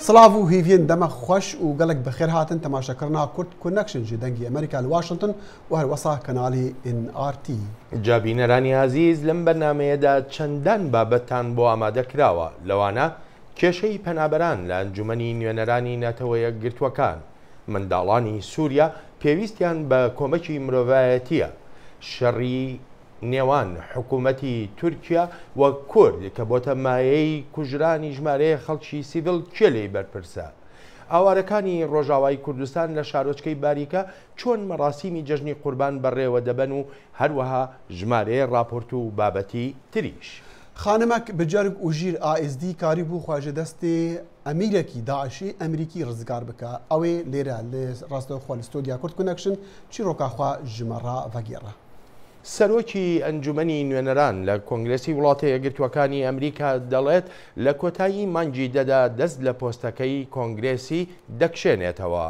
سلااو و هیڤین دەمە خۆش و گەلک بەخێر هاتن تەماشەکردنا کورد کۆنەکشن ji dengê ئەمریکا li Washington و هەروەسا کەناڵی NRT. جابینەرانی عزیز لەم بەرنامەیەدا چەندان بابەتان بۆ ئامادە کراوە لەوانە کێشەی پەنابەران لە ئەنجومەنی نوێنەرانی نەتەوە یەکگرتووەکان منداڵانی سووریا پێویستیان بە کۆمەکی مرۆڤایەتیە شەڕی نێوان حکوومەتی تورکیا و کورد کە بۆتە مایەی کوژرانی ژمارەیە خەڵکی سیڤیل کێلەی بەرپرسە ئاوارەکانی ڕۆژاوای کوردستان لە شارۆچکەی باریکە چۆن مەراسیمی جەژنی قوربان بەڕێوە دەبەن و هەروەها ژمارەیە راپۆرت و بابەتی تریش. خانمێک بجەرگ و ژیر ASD کاری بوو خواژە دەستێ ئەمیرێکی داعشی ئەمریکی ڕزگار بکە ئەوێ لێرە لە ڕاستەوخۆ لە ستۆدیا کورد کۆنەکشن چیرۆکاخوا ژمەڕا ڤەگێڕە. سەرۆکی ئەنجومەنی نوێنەران لە کۆنگرێسی وڵاتە یەکگرتووەکانی ئەمریکا دەڵێت لە کۆتایی مانگی دەدا دەست لە پۆستەکەی کۆنگرێسی دەکشێنێتەوە.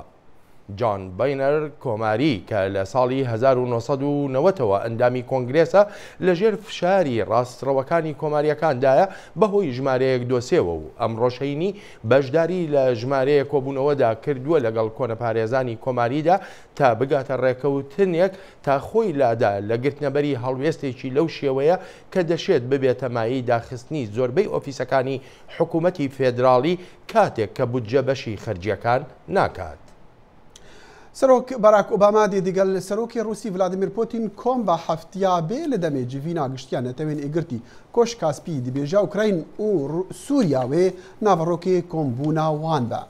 جان باینەر کۆماری کە لە ساڵی 1990ەوە ئەندامی کۆنگرێسە لەژێر فشاری ڕاستڕەوەکانی کۆماریەکاندایە بەهۆی ژمارەیەک دۆسێەوە و ئەم ڕۆژهینی بەشداری لە ژمارەیە کۆبوونەوەدا کردووە لەگەڵ کۆنەپارێزانی کۆماریدا تا بگاتە ڕێکەوتنێک تا خۆی لادا لە گرتنەبەری هەڵوێستێکی لەو شێوەیە کە دەشێت ببێتە مایی داخستنی زۆربەی ئۆفیسەکانی حکوومەتی فێدراڵی کاتێک کە بودجە بەشی خەرجیەکان ناکات. سەرۆک باراک ئۆباما دیگەل سەرۆکی رووسی ڤلادیمیر پۆتین کۆم بە هەفتیا بێ لە دەمێ جیڤینا گشتیان نەتەوێن ئێگرتی کۆش کاسپی دەبێژە ئوکراین و سووریاوێ ناڤڕۆکێ کۆمبوونا وان بە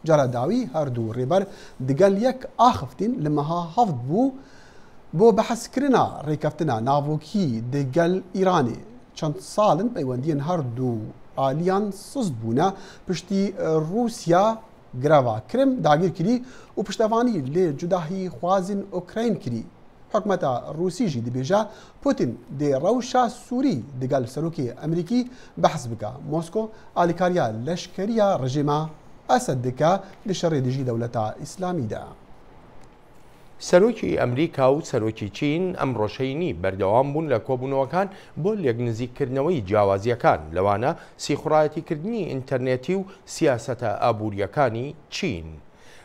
جارە داوی هەردوو ڕێبەر دیگەل یەک ئاخفتین لە مەها هەفت بوو بۆ بەحەسکردنا ڕێکەفتنا ناڤۆکی دیگەل ئیرانێ چەند ساڵن پەیوەندیان هەردوو ئالیان سست بوونە پشتی رووسیا گرەوە کرم داگیر کردی و پشتەوانی لێ جوداهی خوازن ئۆکراین کردی حکومەتە رووسیژی دەبێژە پوتین دێ ڕەوشە سووری دەگەل سەرۆکی ئەمریکی بەحس بکە مۆسکۆ ئالیکاریە لەشکریە ڕژێمە ئەسەد دکە لە شەڕێ دژی دەوڵەتە ئیسلامیدا. سەرۆکی ئەمریکا و سەرۆکی چین ئەم ڕۆژهینی بەردەوام بوون لە کۆبوونەوەکان بۆ لێکنزیکردنەوەی جیاوازیەکان لەوانە سیخڕایەتیکردنی ئینتەرنێتی و سیاسەتە ئابوووریەکانی چین.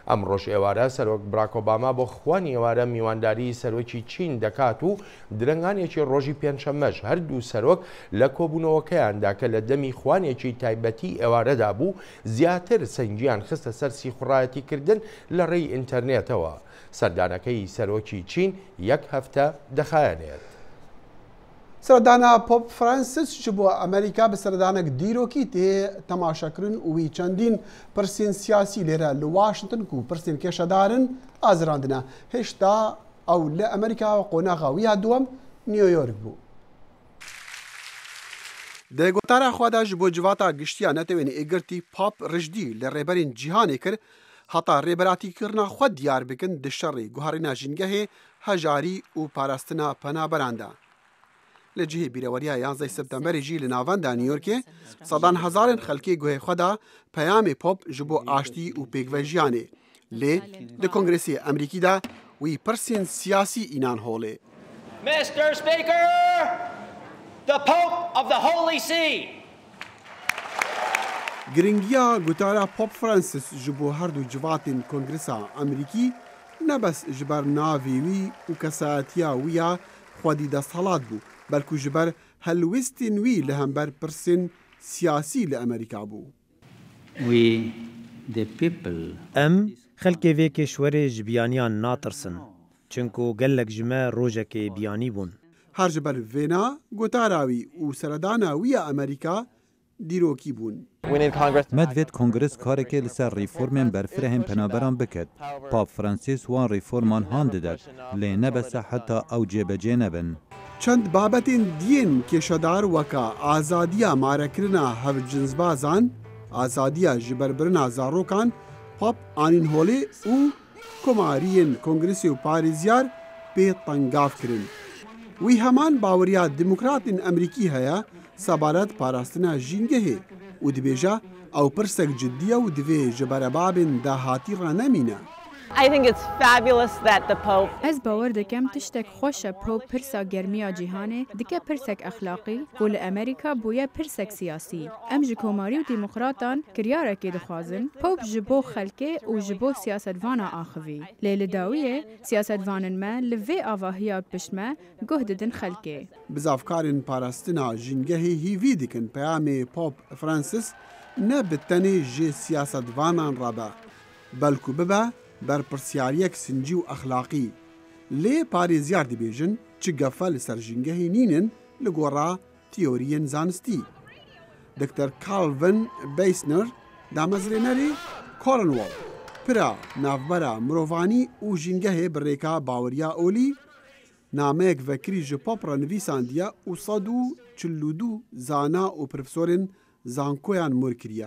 ئەم ڕۆژ ئێوارە سەرۆک براک ئۆباما بۆ خوانی ئێوارە میوانداری سەرۆکی چین دەکات و درەنگانێکی ڕۆژی پێنجشەممەش هەردوو سەرۆک لە کۆبوونەوەکەیاندا کە لە دەمی خوانێکی تایبەتی ئێوارەدا بوو زیاتر سەنگیان خستە سەر سیخڕایەتیکردن لە ڕێی ئینتەرنێتەوە. سەردانەکەی سەرۆکی چین یەک هەفتە دەخایەنێت. سەردانە پۆپ فرانسیس ji بۆ ئەمریکا بە سەردانێک دیرۆکی تێ تەماشەکردن و وی چەندین پرسین سیاسی لێرە لە واشنگتن و پرسین کێشەدارن ئازراندنە هێشتا ئەو لە ئەمریکا و قۆناغاویە دووەم نیویۆرک بوو. دەگوتارە خوادا ji بۆ civata giştiya netewênê êgirtî pap rijdî li rêberên cîhanê kir heta rêberatîkirina xwe diyar bikin di şerê guharîna jîngehê hejarî û parastina penaberan de. Li cihê bîreweriya 11 Septemberê jî li navenda Newyorkê sedan hezarên xelkê guhê xwe da peyamê pop ji bo aştî û pêkvejiyanê lê li Kongresê Emerîkî de wî pirsên siyasî înan holê. Mr. Speaker, the Pope of the Holy See. Giringiya gotara Pop Francis ji bo herdû civatên Kongresa Emerîkî nebes ji ber navê wî û kesayetiya wî ya xwedî desthilat bû belkû ji ber helwestên wî li hember pirsên siyasî li Emerîka bû. Em xelkê vê kêşwerê ji biyaniyan natirsin çunku gelek ji me rojekê biyanî bûn. Her ji ber vêna gotara wî û seredana wî ya Emerîka dîrokî bûn. Me divêt Kongres karekê li ser rîformên berfirehên penaberan biket. Pap Francis wan rîforman han didet lê nebese heta ew cêbecê nebin. Çend babetên diyên kêşedar weka azadiya marekirina hevcinsbazan, azadiya ji berbirina zarokan, pap anîn holê û komariyên Kongresê û parêzyar pê tengav kirin. Wî heman baweriya demokratên Emerîkî heye sebaret parastina jîngehê û dibêje ew pirsek ciddiye û divê ji berebabên dahatî re nemîne. Ez bawer dikim tiştek xweş e Pop pirsa germiya cîhanê dike pirsek exlaqî ku li Amerîka bûye pirsek siyasî. Em ji komarî û demokratan kiryarekê dixwazin Pop ji bo xelkê û ji bo siyasetvana axivî. Lê li dawiyê siyasetvanên me li vê avahiya pişt me guh didin xelkê. Bizavkarên parastina jîngehê hîvî dikin peyamê Pop Francis ne bi tenê ji siyasetvanan rabe, belkû bibe berpirsyariyek sincî û exlaqî. Lê parêzyar dibêjin çi gefe li ser jîngehê nînin li gora teoriyên zanistî. Dr. Calvin Beisner, damezrênerê Cornwall, pira navbera mirovanî û jîngehê bi rêka baweriya olî, nameyek vekirî ji Pop re nivîsandiye û 142 zana û profesorên zankoyan mor kiriye.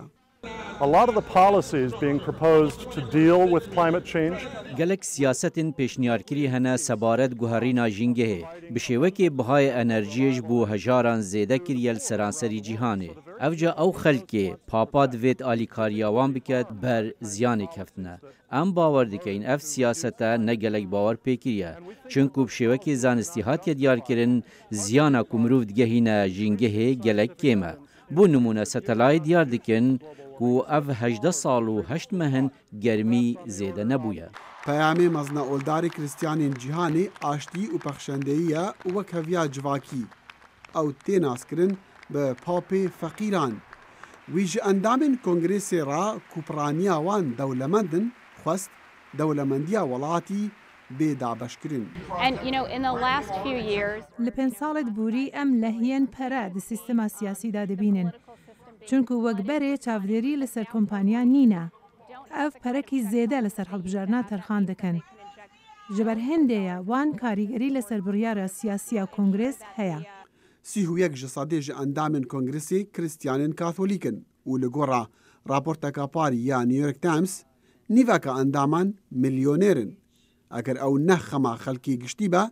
A lot of the policies being proposed to deal with climate change gelek siyasetên pêşniyarkirî hene sebaret guherîna jîngehê bi şêwekê bihayê enerjiyê ji bo hejaran zêde kiriye li seranserî cîhanê. Evca ew xelkê papa divêt alîkariya wan biket ber ziyanê keftine. Em bawer dikeyin ev siyasete ne gelek bawer pêkiriye. Çunku bi şêwekê zanistî hatiye diyarkirin ziyana ku mirov digehîne jîngehê gelek kêm e. Bu numune setelayê diyar dikin ku ev 18 sal û 8 mehin germî zêde nebûye. Peyamê mezna oldarê Kristyanên cîhanê aştî û pexşendeyî ye û wek heviya civakî. Ew tê naskirin bi Popê feqîran. Wî ji endamên Kongresê ra ku piraniya wan dewlemendin xwest dewlemendiya welatî bê dabeşkirin. Li pênc salê borî em lehiyên pere di sîstema siyasî de dibînin. Çunku wekberê çavdêrî li ser kompaniyan nîne. Ev perekî zêde li ser hilbijarna terxan dikin. Ji ber hindê ye wan karîgerî li ser biryara siyasiya Kongres heye. 31 ji sedê ji endamên Kongresê Kristyanên Katholîkin û li gora raporteka parî ya New York Times nîveka endaman milyonêrin. Eger ew ne xema xelkî giştî be,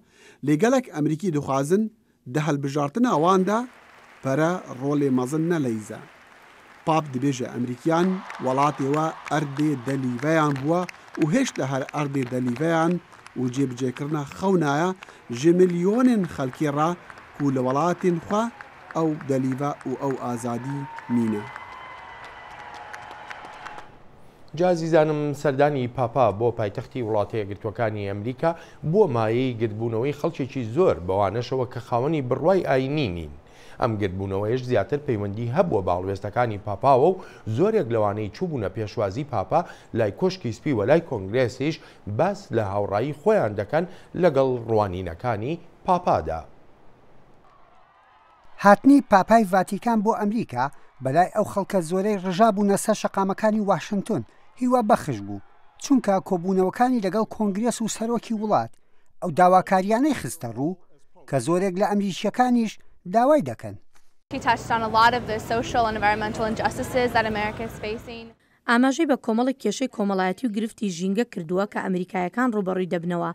lê gelek Emerîkî dixwazin di hilbijartina wan de pere rolê mezin neleyîze. Pap dibêje Emerîkiyan welatê we erdê delîveyan bûye û hêş li her erdê delîveyan û cêbicêkirina xewna ye ji milyonên xelkê re ku li welatên xwe ew delîve û ew azadî nîne. جازیزانم سەردانی پاپا بۆ پایتەختی وڵاتە یەکگرتووەکانی ئەمریکا بووە مایەی گرتبوونەوەی خەڵکێکی زۆر بەوانەشەوە کە خاوەنی بڕوای ئاینی نین. ئەم گرتبوونەوەیش زیاتر پەیوەندی هەبووە باڵوێستەکانی پاپاوە و زۆرێک لەوانەی چووبوونە پێشوازی پاپا لای کۆشکی سپی و لای کۆنگرێسیش باس لە هاوڕایی خۆیان دەکەن لەگەڵ ڕوانینەکانی پاپادا. هاتنی پاپای ڤاتیکان بۆ ئەمریکا بەلای ئەو خەڵکە زۆرەی ڕژابوونە سەر شەقامەکانی واشنگتن هیوا بەخش بوو چونکە کۆبوونەوەکانی لەگەڵ کۆنگرێس و سەرۆکی وڵات ئەو داواکاریانەی خستە ڕوو کە زۆرێک لە ئەمریکیەکانیش داوای دەکەن. ئاماژەی بە کۆمەڵی کێشەی کۆمەڵایەتی و گرفتی ژینگە کردووە کە ئەمریکایەکان ڕوبەڕووی دەبنەوە.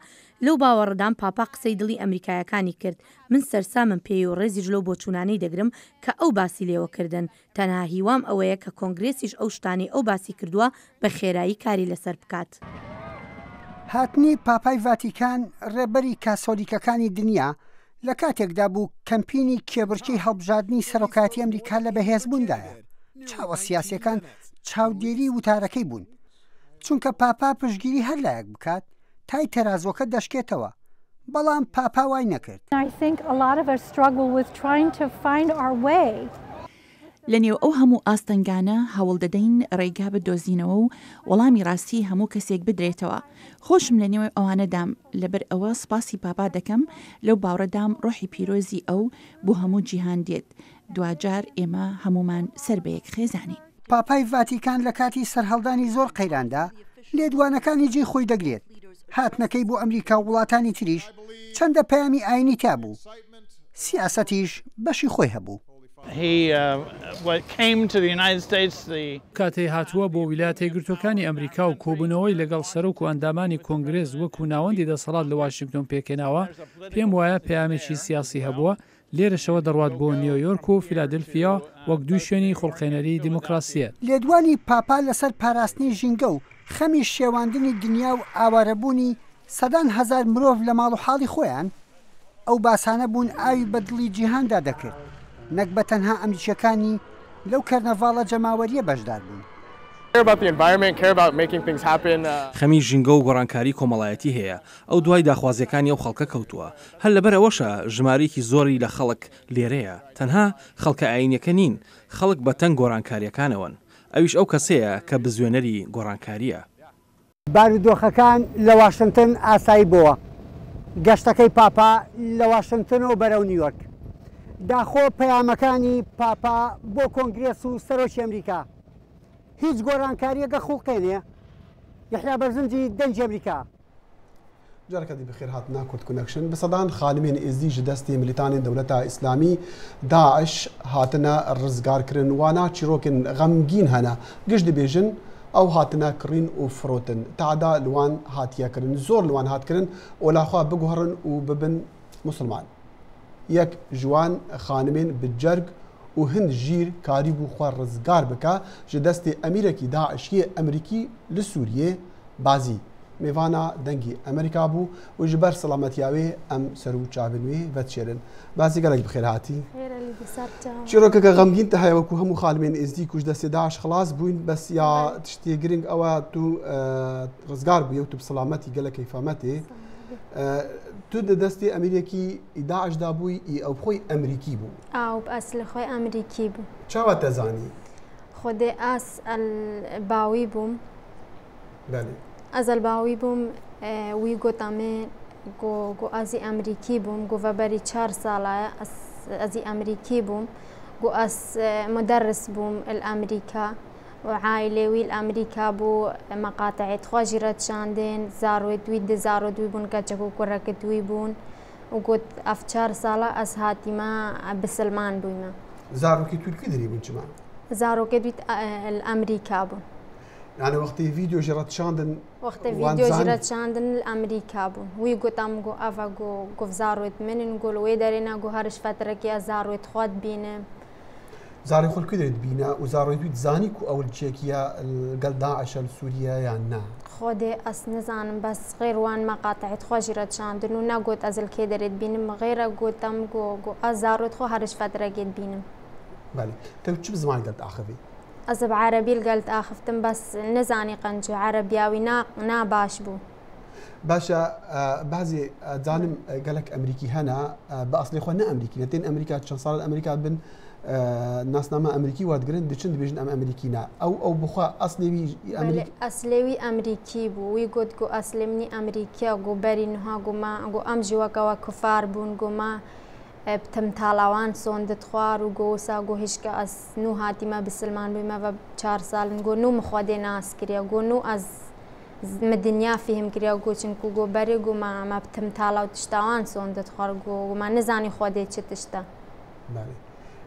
لەو باوەڕدان پاپا قسەی دڵی ئەمریکایەکانی کرد. من سەرسامم پێی و ڕێزیش لەو بۆچوونانەی دەگرم کە ئەو باسی لێوەکردن. تەنها هیوام ئەوەیە کە کۆنگرێسیش ئەو شتانی ئەو باسی کردووە بە خێرایی کاری لەسەر بکات. هاتنی پاپای ڤاتیکان ڕێبەری کاسۆلیکەکانی دنیا لە کاتێکدا بوو کەمپینی کێبرچی هەڵبژاردننی سەرۆکاتی ئەمریکا لە بەهێزبووندایە. چاوە سیاسەکان چاودێری وتارەکەی بوون چونکە پاپا پشتگیری هەر لایەک بکات تای تەرازۆکە دەشکێتەوە بەڵام پاپا وای نەکرد. لە نێو ئەو هەموو ئاستەنگانە هەوڵ دەدەین ڕێگا بدۆزینەوە و وەڵامی ڕاستی هەموو کەسێک بدرێتەوە. خۆشم لە نێوەی ئەوانەدام لەبەر ئەوە سپاسی پاپا دەکەم لەو باوڕەدام ڕۆحی پیرۆزی ئەو بۆ هەموو جیهان دێت. دوجار ئێمە هەمومان سەر بە یەک خێزانین. پاپای ڤاتیکان لە کاتی سەرهەڵدانی زۆر قەیراندا لێدوانەکانی جێی خۆی دەگرێت. هاتنەکەی بۆ ئەمریکا و وڵاتانی تریش چەندە پەیامی ئاینی تا بوو. سیاسەتیش بەشی خۆی هەبوو. کاتێ هاتووە بۆ ویلایەتە یەکگرتووەکانی ئەمریکا و کۆبوونەوەی لەگەڵ سەرۆک و ئەندامانی کۆنگرێس وەکو ناوەندی دەسەڵات لە واشنگتن پێکێناوە پێم وایە پەیامێکی سیاسی هەبووە لێرەشەوە دەڕوات بۆ نیویۆرک و فیلادلفیا وەک دوو شوێنی خوڵقێنەری دیموکراسیە. لێدوانی پاپا لەسەر پاراستنی ژینگە و خەمی شێواندنی دنیا و ئاوارەبوونی سەدان هەزار مرۆڤ لە ماڵ و حاڵی خۆیان ئەو باسانە بوون ئاوی بە دڵی جیهاندا دەکرد نەک بە تەنها ئەمریکیەکانی لەو کەرنەڤاڵە جەماوەریە بەشدار بوون. خەمی ژینگە و گۆڕانکاری کۆمەڵایەتی هەیە ئەو دوای داخوازیەکانی ئەو خەڵکە کەوتووە هەر لەبەر ئەوەشە ژمارەیەکی زۆری لە خەڵک لێرەیە تەنها خەڵکە ئاینەکە نین خەڵک بە تەنگ گۆڕانکاریەکانەوەن ئەویش ئەو کەسەیە کە بزوێنەری گۆڕانکاریە. بارودۆخەکان لە واشنگتن ئاسایی بووە گەشتەکەی پاپا لە واشنگتنەوە بەرەو نیویۆرک داخۆ پەیامەکانی پاپا بۆ کۆنگرێس و سەرۆکی ئەمریکا هیچ گۆڕانکاریەکە خوڵقێنێ یحیا بەرزنجی دەنجی ئەمریکا. جاركدي بخير هاتنا كورت كونكشن بصدان خالمين ازديج دستي ميليتانين دولتا اسلامي داعش هاتنا الرزقار كرن وانا تشيروكن غمجين هنا قجد بيجن او هاتنا كرين وفروتن تعدا لوان هاتيا كرن زور لوان هات كرن ولا خوا بقهرن وببن مسلمان يك جوان خانمين بالجرق وهن جير كاريبو خوار رزقار بكا جدستي امريكي داعش هي امريكي لسوريا بازي میوانا دنگی امریکا بو و جبر سلامتیاوی ام سرو چاونوی و تشرن بازی گلک بخیر هاتی خیر علی بسرتا چرا که غمگین ته و کو هم خالمین ازدی کوش دست داعش خلاص بوین بس یا تشتی گرینگ او تو رزگار بو تو بسلامتی گلک فهمتی تو دستی امریکی داعش دابوی او خوی امریکی بو او اصل خوی امریکی بو چاوا تزانی خود اس الباوی بوم بله از الباوی بوم وی گوتامه گو ازی امریکی بوم گو وبری 4 ساله ازی امریکی بوم گو از مدرس بوم الامریکا وعائله وی الامریکا بو مقاطع خواجرت شاندن زارو دوی بون کچکو کرکت دوی بون و گوت اف 4 ساله از هاتیما بسلمان بویما زارو کی ترکی دری بون چما زارو کی دوی الامریکا بون يعني وقت فيديو جرت شاندن وقت فيديو جرت شاندن الامريكا بون وي قطام جو افا جو زاروت من نقول وي دارينا جو هرش فتره كي زاروت خود بينا زاري خل كدرت بينا وزاروت زاني كو اول تشيكيا قال داعش السوريا يعني خودي اس نزان بس غير وان مقاطع خواجرت شاندن ونا قلت ازل كي درت بينم غير قلتم جو ازاروت خو هرش فتره كي بينم بالي تو شو بزمان قلت اخذي از بعربی قلت آخفتم بس نزانی قنجو عربیاوی نا باش بو باشا بعضی زانم قالك امريكي هنا باصلي خونا امريكي نتين امريكا شان صار امريكا بن ناس نما امريكي واد قرن دشن بيجن ام امريكينا او بخوا اصلي امريكي اصلي امريكي بو وي قد جو اسلمني امريكا جو برينها جو ما جو ام جوا كفار بون جو ما بتم تالاوان صندت خوار و گوسا گو هشکا از نو هاتی ما بسلمان بيما و 4 سال گو نو مخوادي ناس كريا گو نو از مدنيا فيهم كريا گو چنكو گو بري گو ما بتم تالاو تشتاوان صندت خوار گو ما نزاني خوادي چه تشتا بله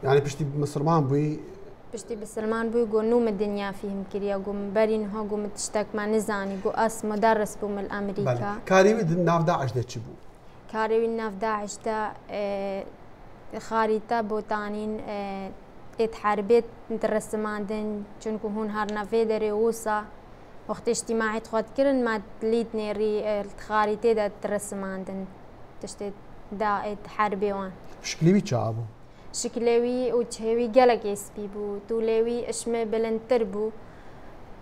يعني بشتي مسلمان بوي بشتي بسلمان بوي گو نو مدنيا فيهم كريا گو برين ها گو متشتك ما نزاني گو اس مدرس بوم الامريكا بله كاري ناف داعش ده چبو كاري ناف داعش دا خارطة بوتانين اتحاربت درسماندن چونكو هون هر نفي داري ووسا وقت اجتماعي تخواد كرن ما تليد نيري الخارطة دا درسماندن تشتي دا اتحاربي وان شكليوي چابو شكليوي و چهوي گلك اسبي بو طوليوي اشمه بلندتر بو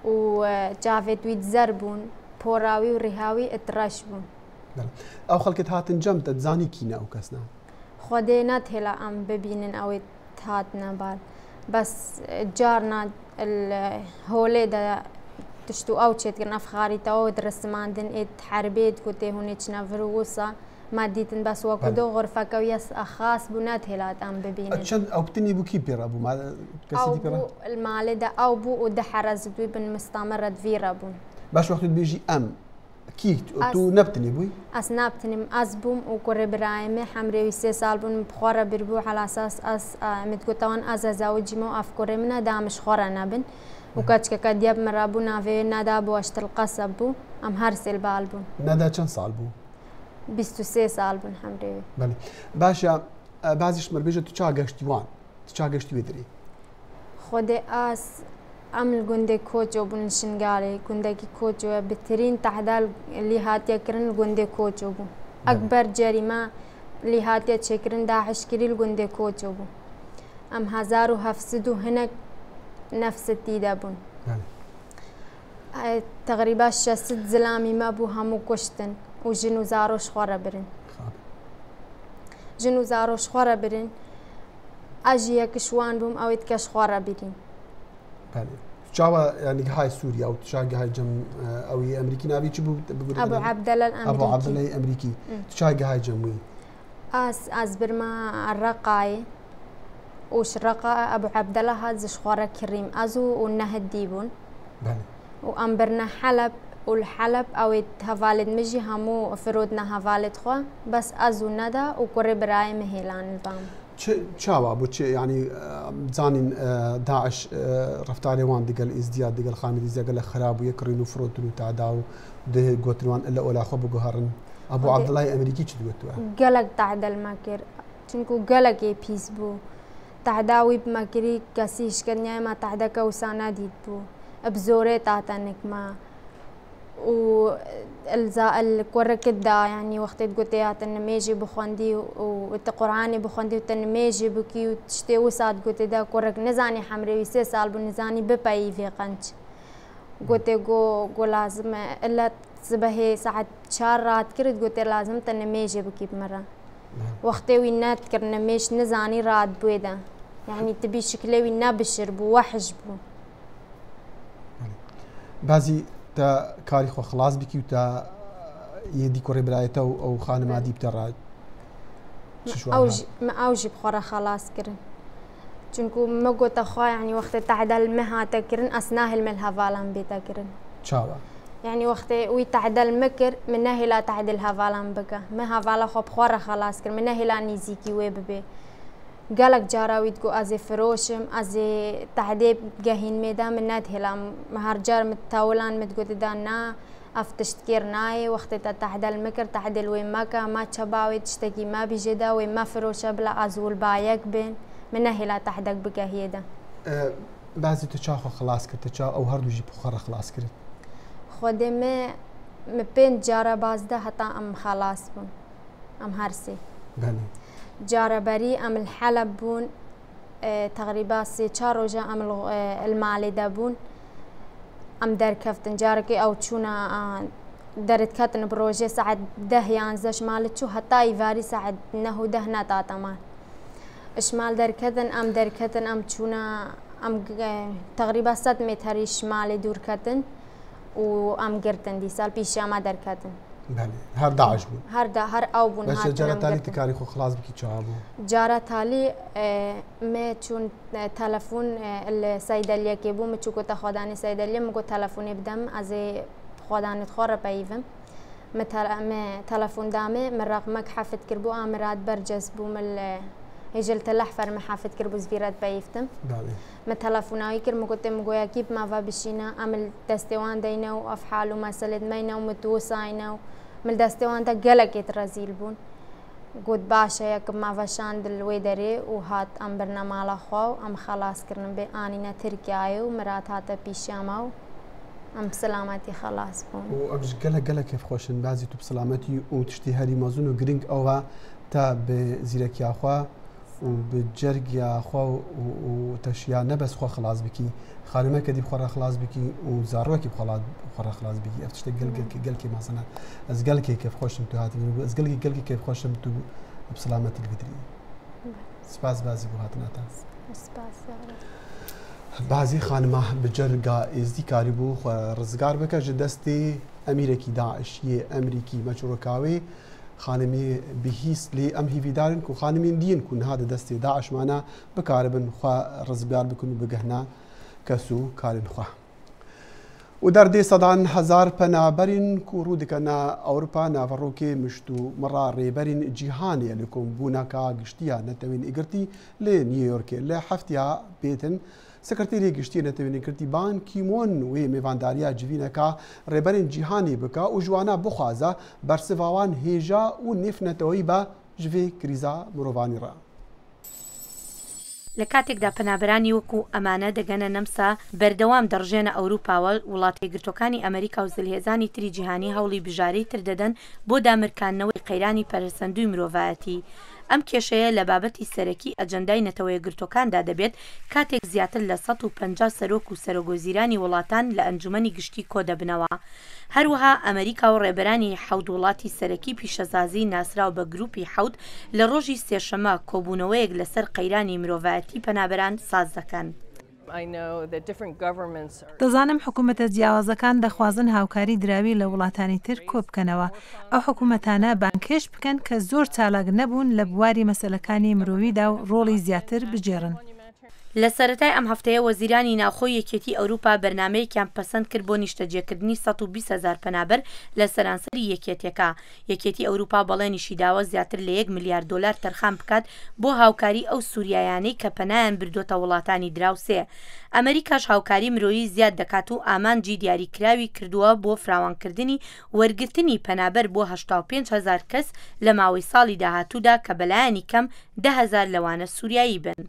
و جافت ويد زربون پوراوي و رهاوي اتراش بون او خلقت هاتن جمت تزاني كينا او كسنا خودي نتهلا ام ببينن او هاتنا بال بس جارنا الهولي دا تشتو او تشت كنا فخاريتا او درسماندن ات حربيت كوتي هونيش نافروسا ما ديتن بس وكدو غرفة كويس اخاص بنات هلات ام ببينن اتشن او بتني بو كيبير ابو ما كسيتي بيرا او المال دا او بو ودحرز دوي بن مستمرة فيرا بون باش وقت بيجي ام كي تو نبتني بوي اس نبتني ازبوم وكوري برايمي حمري 3 سال بون بخورا بربو على اساس اس متقطعن از زوجي مو افكوري من دامش خورا نبن وكاتش كدياب مرابو نافي نادا بو اشتل قصب بو ام هرسل بالبو نادا كم سال بو 23 سال بون حمري بله باشا بعضيش مربيجه تو چا گشتيوان تو چا گشتي بدري خودي اس ام الجندي كوجو بن شنغالي جندي كوجو بترين تعدال اللي هاتيا كرن الجندي كوجو بو اكبر جريمه اللي هاتيا تشكرن داعش كري الجندي كوجو بو ام هزارو هفسدو هناك نفس التيدا بون تقريبا شست زلامي ما بو همو كشتن وجنو زاروش خورا برن جنو زاروش خورا برن اجي كشوان بوم او يتكش خورا برن جاوا يعني هاي سوريا او تشاغي هاي جم او امريكي نابي تشبو ابو عبد الله الامريكي ابو عبد الله الامريكي تشاغي هاي جموي از برما الرقاي وش رقا ابو عبد الله هذا شخوره كريم ازو والنهد ديبون وامبرنا حلب والحلب او هفالد مجي همو فرودنا هفالد خو بس ازو ندا وكوري براي مهيلان البام چاوا بو يعني زانين داعش رفتاري وان دقل ازدياد دقل خامد ازدياد خراب ويكرينو فرودنو تعداو ده قوتروان الا ولا خو بقهرن ابو عبد الله امريكي چ دوتوا قلق تعدل ماكر چنكو قلق بيس بو تعداوي بماكري كاسيش كنيا ما تعدك وسانا ديد بو بزوري تاتنك ما و الكورك دا يعني وقت تقولي تنميجي بخوندي والقرآني بخوندي وتنميجي بكي وتشتي وساد قلت دا كورك نزاني حمري 3 سال بنزاني بباي في قنش قلت جو لازم الا صبحي ساعة 4 رات كرت قلت لازم تنميجي بكي بمرة وقتي وينات كرنميش نزاني رات بويدا يعني تبي شكلي وينا بشربو وحجبو بازي تا كاريخ وخلاص بكي وتا يدي كوري برايته او خانم دي بتراد اوجي بخورا خلاص كرن چونكو ما قلت اخوا يعني وقت تعدل مهاتا كرن اسناه الملها فالان بيتا كرن شاوا يعني وقت ويتعدل مكر منه لا تعدل هفالان بقى ما هفالا خو بخورا خلاص كرن منه لا نيزيكي ويببي قالك جاراوي تقو ازي فروشم ازي تعديب جاهين ميدا من ناد هلا مهرجار متطاولان متقول دانا افتشتكير ناي وقت تعدل مكر تعدل وين ماكا ما تشباوي تشتكي ما بيجدا وين ما فروشة بلا ازول بايك بين من هلا تحدك بقاهيدا بعضي تشاخو خلاص كرت تشا او هردو جي بخرا خلاص كرت خدمه مبين جارا بازدا حتى ام خلاص بون ام هرسي بله جاربري ام الحلب بون تقريبا 3 روجا ام المالي دابون ام دركفتن جاركي او تشونا درت كاتن بروجي ساعد ده يانزش مالتشو حتى يفاري ساعد انه ده ناتاتمان شمال دركتن ام تشونا ام تقريبا 6 متر شمالي دور كاتن وام قرتن دي سال بيشا ما دركتن بله هر داعش بون هر او بون بس جارة تالي تكاري خو خلاص بكي تشابو جارة تالي ما چون تلفون الصيدلية كيبو ما چوكو تخوداني صيدلية مگو تلفوني بدم از خوداني تخور بايفم ما تلفون دامي من رقمك حافظ كربو امرات برجس بو مل هجل تلحفر محافظ كربو زفيرات بايفتم بله ما تلفوناوي كر مگو تمگو يكيب ما فابشينا عمل دستوان دينا وافحال ومسلد مينا ومتوساينا من دستوان تا گلك يترزيل بون قد باشا يك ما فشان دلوي دري وهات ام برنامج خو ام خلاص كرن بي انينا تركيا ومرات هاتا بيشاماو ام سلامتي خلاص بون وابج گلك كيف خوشن بعضي تو بسلامتي وتشتي هاري مازون وجرينج او تا بزيرك يا خو وبجرج يا خو وتشيا نبس خو خلاص بكي خانمه كدي بخرا خلاص بكي وزاروكي بخلا بخرا خلاص بكي افتشت قلكي ما صنع از قلكي كيف خوشم تو هاتي از قلكي كيف خوشم تو بسلامتي الفدري سپاس بازي بو هاتنا تا سپاس بعضي خانمه بجرجا ازدي كاريبو رزقار بك جدستي اميركي داعش يه امريكي مشروكاوي خانمي بهيس لي ام هي دارن كو خانمي دين كون هذا دستي داعش معنا بكاربن خا رزقار بكون بجهنا كسو كارن خا ودردي صدان هزار پنابرين كورودكنا أوروبا نافروكي مشتو مرة ريبرين جيهاني لكم بوناكا قشتيا نتوين إقرتي لنيويورك لحفتيا بيتن سكرتيري قشتيا نتوين إقرتي بان كيمون وميفانداريا جيفينكا ريبرين جيهاني بكا وجوانا بخازا برسفاوان هيجا ونفنتوي با جفي كريزا مروفاني را لە کاتێکدا پەنابەرانی وەکو ئەمانە دەگەنە نەمسا بەردەوام دەڕژێنە ئەوروپاوە وڵاتە یەکگرتوەکانی ئەمریکا و زلهێزانی تری جیهانی هەوڵی بژارەی تر دەدەن بۆ دامرکاندنەوەی قەیرانی پەرسەندووی مرۆڤایەتی. ئەم کێشەیە لە بابەتی سەرەکی ئەجەندای نەتەوە یەکگرتوەکاندا دەبێت کاتێک زیاتر لە 150 سەرۆک و سەرۆگۆزیرانی وڵاتان لە ئەنجومەنی گشتی کۆ دەبنەوە. هەروەها ئەمریکا و ڕێبەرانی حەوت وڵاتی سەرەکی پیشەسازی ناسراو بە گروپی حەوت لە ڕۆژی سێشەمە کۆبوونەوەیەک لەسەر قەیرانی مرۆڤایەتی پەنابەران ساز دەکەن. دەزانم حکوومەتە جیاوازەکان دەخوازن هاوکاری دراوی لە وڵاتانی تر کۆ بکەنەوە ئەو حکوومەتانە بانکێش بکەن کە زۆر چالاک نەبوون لە بواری مەسەلەکانی مرۆڤیدا و ڕۆڵی زیاتر بجێڕن. لە سەرەتای ئەم هەفتەیە وەزیرانی ناوخۆی یەکێتی ئەوروپا بەرنامەیەکیان پەسەند کرد بۆ نیشتەجێکردنی 120,000 پەنابەر لە سەرانسەری یەکێتیەکە. یەکێتی ئەوروپا بەڵێنیشی داوە زیاتر لە 1 ملیار دلار تەرخان بکات بۆ هاوکاری ئەو سووریایانەی کە پەنایان بردوتە وڵاتانی دراوسێ. ئەمریکاش هاوکاری مرۆیی زیاد دەکات و ئامانجی دیاریکراوی کردووە بۆ فراوانکردنی وەرگرتنی پەنابەر بۆ 85,000 کەس لە ماوەی ساڵی داهاتوودا کە بەلایانی کەم 10,000 لەوانە سووریایی بن.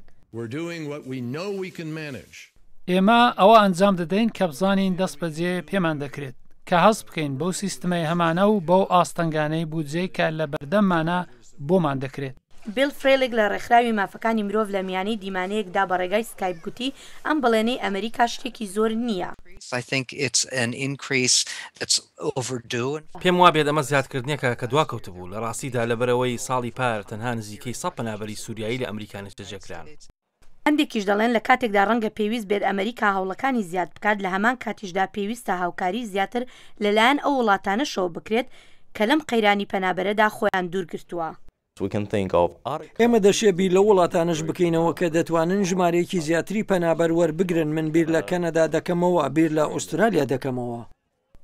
ئێمە ئەوە ئەنجام دەدەین کە بزانین دەست بەجێ پێمان دەکرێت کە هەست بکەین بەو سیستمەی هەمانە و بەو ئاستەنگانەی بودجەی کە لە بەردەممانە بۆمان دەکرێت. بیل فرێلێک لە ڕێکخراوی مافەکانی مرۆڤ لە میانی دیمانەیەکدا بە ڕێگای سکایپ گوتی ئەم بەڵێنەی ئەمریکا شتێکی زۆر نییە. پێم وا بێت ئەمە زیادکردنێکە کە دواکەوت بوو لە ڕاستیدا لەبەرەوەی ساڵی پار تەنها نزیکەی 100 پەنابەری سووریایی لە ئەمریکا نیشتەجێکران. هەندێکیش دەڵێن لە کاتێکدا ڕەنگە پێویست بێت ئەمریکا هەوڵەکانی زیاد بکات لە هەمان کاتیشدا پێویستە هاوکاری زیاتر لەلایەن ئەو وڵاتانە شەوە بکرێت کە لەم قەیرانی پەنابەرەدا خۆیان دوورگرتووە. ئێمە دەشێبی لە وڵاتانش بکەینەوە کە دەتوانن ژمارەیەکی زیاتری پەنابەر وەربگرن من بیر لە کەنەدا دەکەمەوە بیر لە ئوسترالیا دەکەمەوە.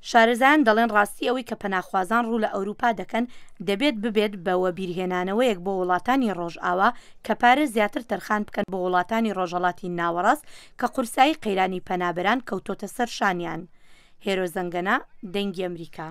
شارەزایان دەڵێن ڕاستی ئەوەی کە پەناخوازان ڕوو لە ئەوروپا دەکەن دەبێت ببێت بەوە بیرهێنانەوەیەک بۆ وڵاتانی ڕۆژئاوا کە پارە زیاتر تەرخان بکەن بۆ وڵاتانی ڕۆژهەڵاتی ناوەڕاست کە قورسایی قەیرانی پەنابەران کەوتۆتە سەر شانیان. هێرۆ زەنگەنە دەنگی ئەمریکا.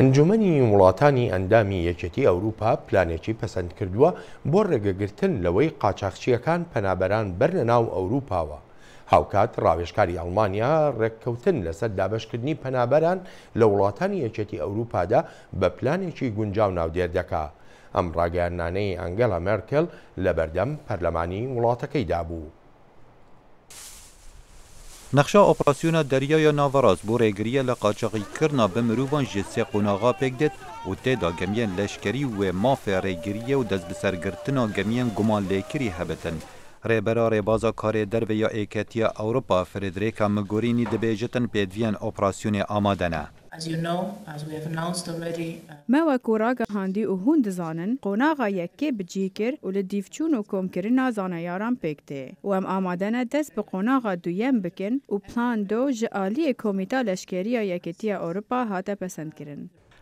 ئەنجومەنی وڵاتانی ئەندامی یەکێتی ئەوروپا پلانێکی پەسەند کردووە بۆ ڕێگەگرتن لەوەی قاچاقچیەکان پەنابەران بەرنە ناو ئەوروپاوە. هاوکات ڕاوێژکاری ئەڵمانیا ڕێککەوتن لەسەر دابەشکردنی پەنابەران لە وڵاتانی یەکێتی ئەوروپادا بە پلانێکی گونجاو ناودێر دەکا. ئەم ڕاگەیاندانەی ئەنگەلا مێرکل لە بەردەم پەرلەمانی وڵاتەکەیدا بوو. نەخشا ئۆپراسیۆنە دەریایە ناوەڕاست بۆ ڕێگریە لە قاچاقیکردنا بە مرۆڤان ji sê قوناغا pêk dêt û têda gemiyên leşkerî wê mafê rêgiriye û destbisergirtina gemiyên guman lêkirî hebetin. Rêbera rêbaza karê derve ya êketiya Ewropa Frederica Mogherini dibêjitin pêdiviyên operasyonê amade ne. ما وەکو ڕاگەهاندی و هون دزانن قۆناغا یەکێ بجی کرد و لە دیفچوون و کۆمکردنا زانایاران پێک تێ و ئەم ئامادەنە دەست بە قۆناغا دوویەم بکن و پلان دۆ ji aliyê Komîta Leşkeriya Yekîtiya Ewropa hate pesendkirin.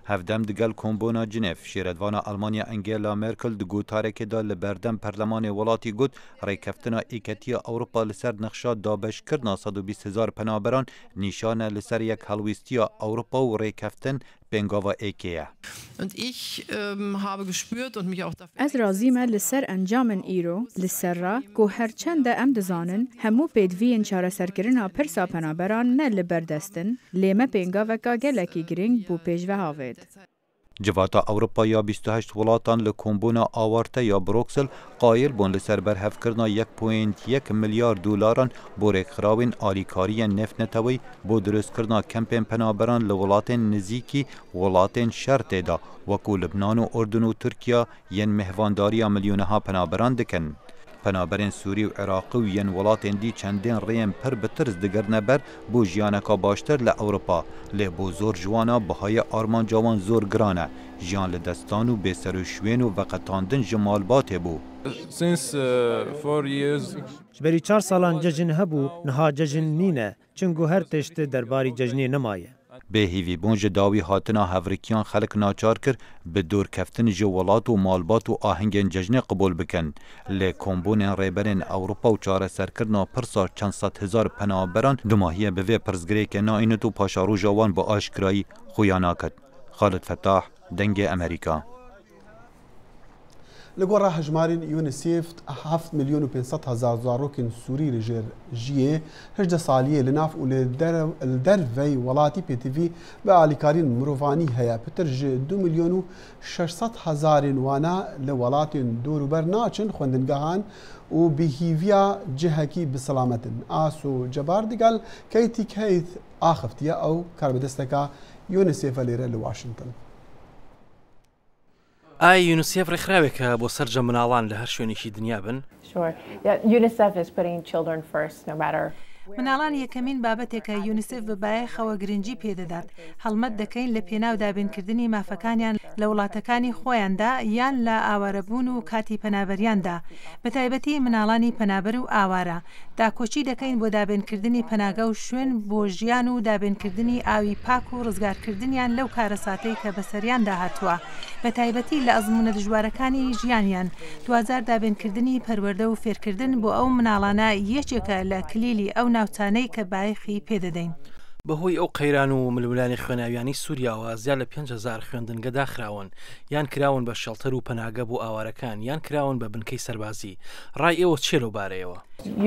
Hevdem digel kombona Cinev, şêredvana Almanya Angela Merkel di gotarekê da li berdem perlemanê welatî got rêkeftina êketiya Ewropa li ser nexşa dabeşkirina 120,000 penaberan nîşan e li ser yek helwîstiya Ewropa û rêkeftin pêngava êkê ye. Ez razî me li ser encamên îro li ser ra ku herçend de em dizanin hemû pêdiviyên çareserkirina pirsa penaberan ne li berdestin lê me pêngaveka gelekî giring bû pêşve havêt. Civata Ewropaya 28 welatan li kombona awarte ya Bruxelles qayil bûn li ser berhevkirina 1.1 milyar dolaran bo rêkxirawên alîkariyên nefnetewî bo dirûstkirina kempên penaberan li welatên nizîkî welatên şertê da wekû Libnan û Urdun û Tirkiye yên mehvandariya milyoneha penaberan dikin. پنابرên Sûrî û Iraqî û yên welatên dî çendên rêyên pir bi tirs digirine ber bû jiyaneka baştir li Ewropa. Lê bû zor ji wan a bihayê armanca wan zor giran e. Jiyan li destan û bêserûşwên û veqetandin ji malbatê bû. ji berî 4 salan cejin hebû niha cejin nîne çingû her tiştê derbarî cejnê nemaye. Bêhîvîbûn ji dawî hatina hevrikiyan xelk naçar kir bi dûrkeftin ji welat û malbat û ahengên cejnê qibûl bikin. Lê kombûnên rêberên Ewropa û çareserkirina pirsa çend sed hezar penaberan dumahiye bi vê pirsgirêkê naînit û paşaroja wan bi aşkirayî xuya naket. Xalid Fettah, Dengê Amerîka. Li gora hejmarên UNICEF 7,500,000 zarokên Sûrî li jêr jiyê 18 saliyê li nav û li dervey welatî pêtivî bi alîkariyên mirovanî heye. Pitir ji 2,600,000 wana li welatên dorûber naçin xwendingehan û bihîviya cihekî bi selametin. Aso cebar digal Katie Keith axiftiye ew karbidesteka UNICEF lêre li Washington. ئای یونیسێف ڕێکخراوێکە بۆ سەرجە مناڵان لە هەر شوێنێکی دنیا بن؟ مناڵان یەکەمین بابەتێکە یونیسف بەبایەخەوە گرنگی پێدەدات. هەڵمەت دەکەین لە پێناو دابینکردنی مافەکانیان لە وڵاتەکانی خۆیاندا یان لە ئاوارەبوون و کاتی پەنابەریاندا. بە تایبەتی مناڵانی پەنابەر و ئاوارە. داکۆچی دەکەین بۆ دابینکردنی پەناگە و شوێن بۆ ژیان و دابینکردنی ئاوی پاک و ڕزگارکردنیان لەو کارەساتەی کە بەسەریاندا هاتووە. بە تایبەتی لە ئەزمونە دژوارەکانی ژیانیان. دوازار دابینکردنی پەروەردە و فێرکردن بۆ ئەو مناڵانە یەکێکە لە کلیلی ئەو ناوچانەی کە بایەخی پێدەدەین. بەهۆی ئەو قەیران و ملمولانی خوێناویانی سووریاوە زیاد لە 5,000 خوێندنگە داخراون یان کراون بە شەڵتەر و پەناگە بۆ ئاوارەکان یان کراون بە بنکەی سەربازی. ڕای ئێوە چێ لەو بارەیەوە؟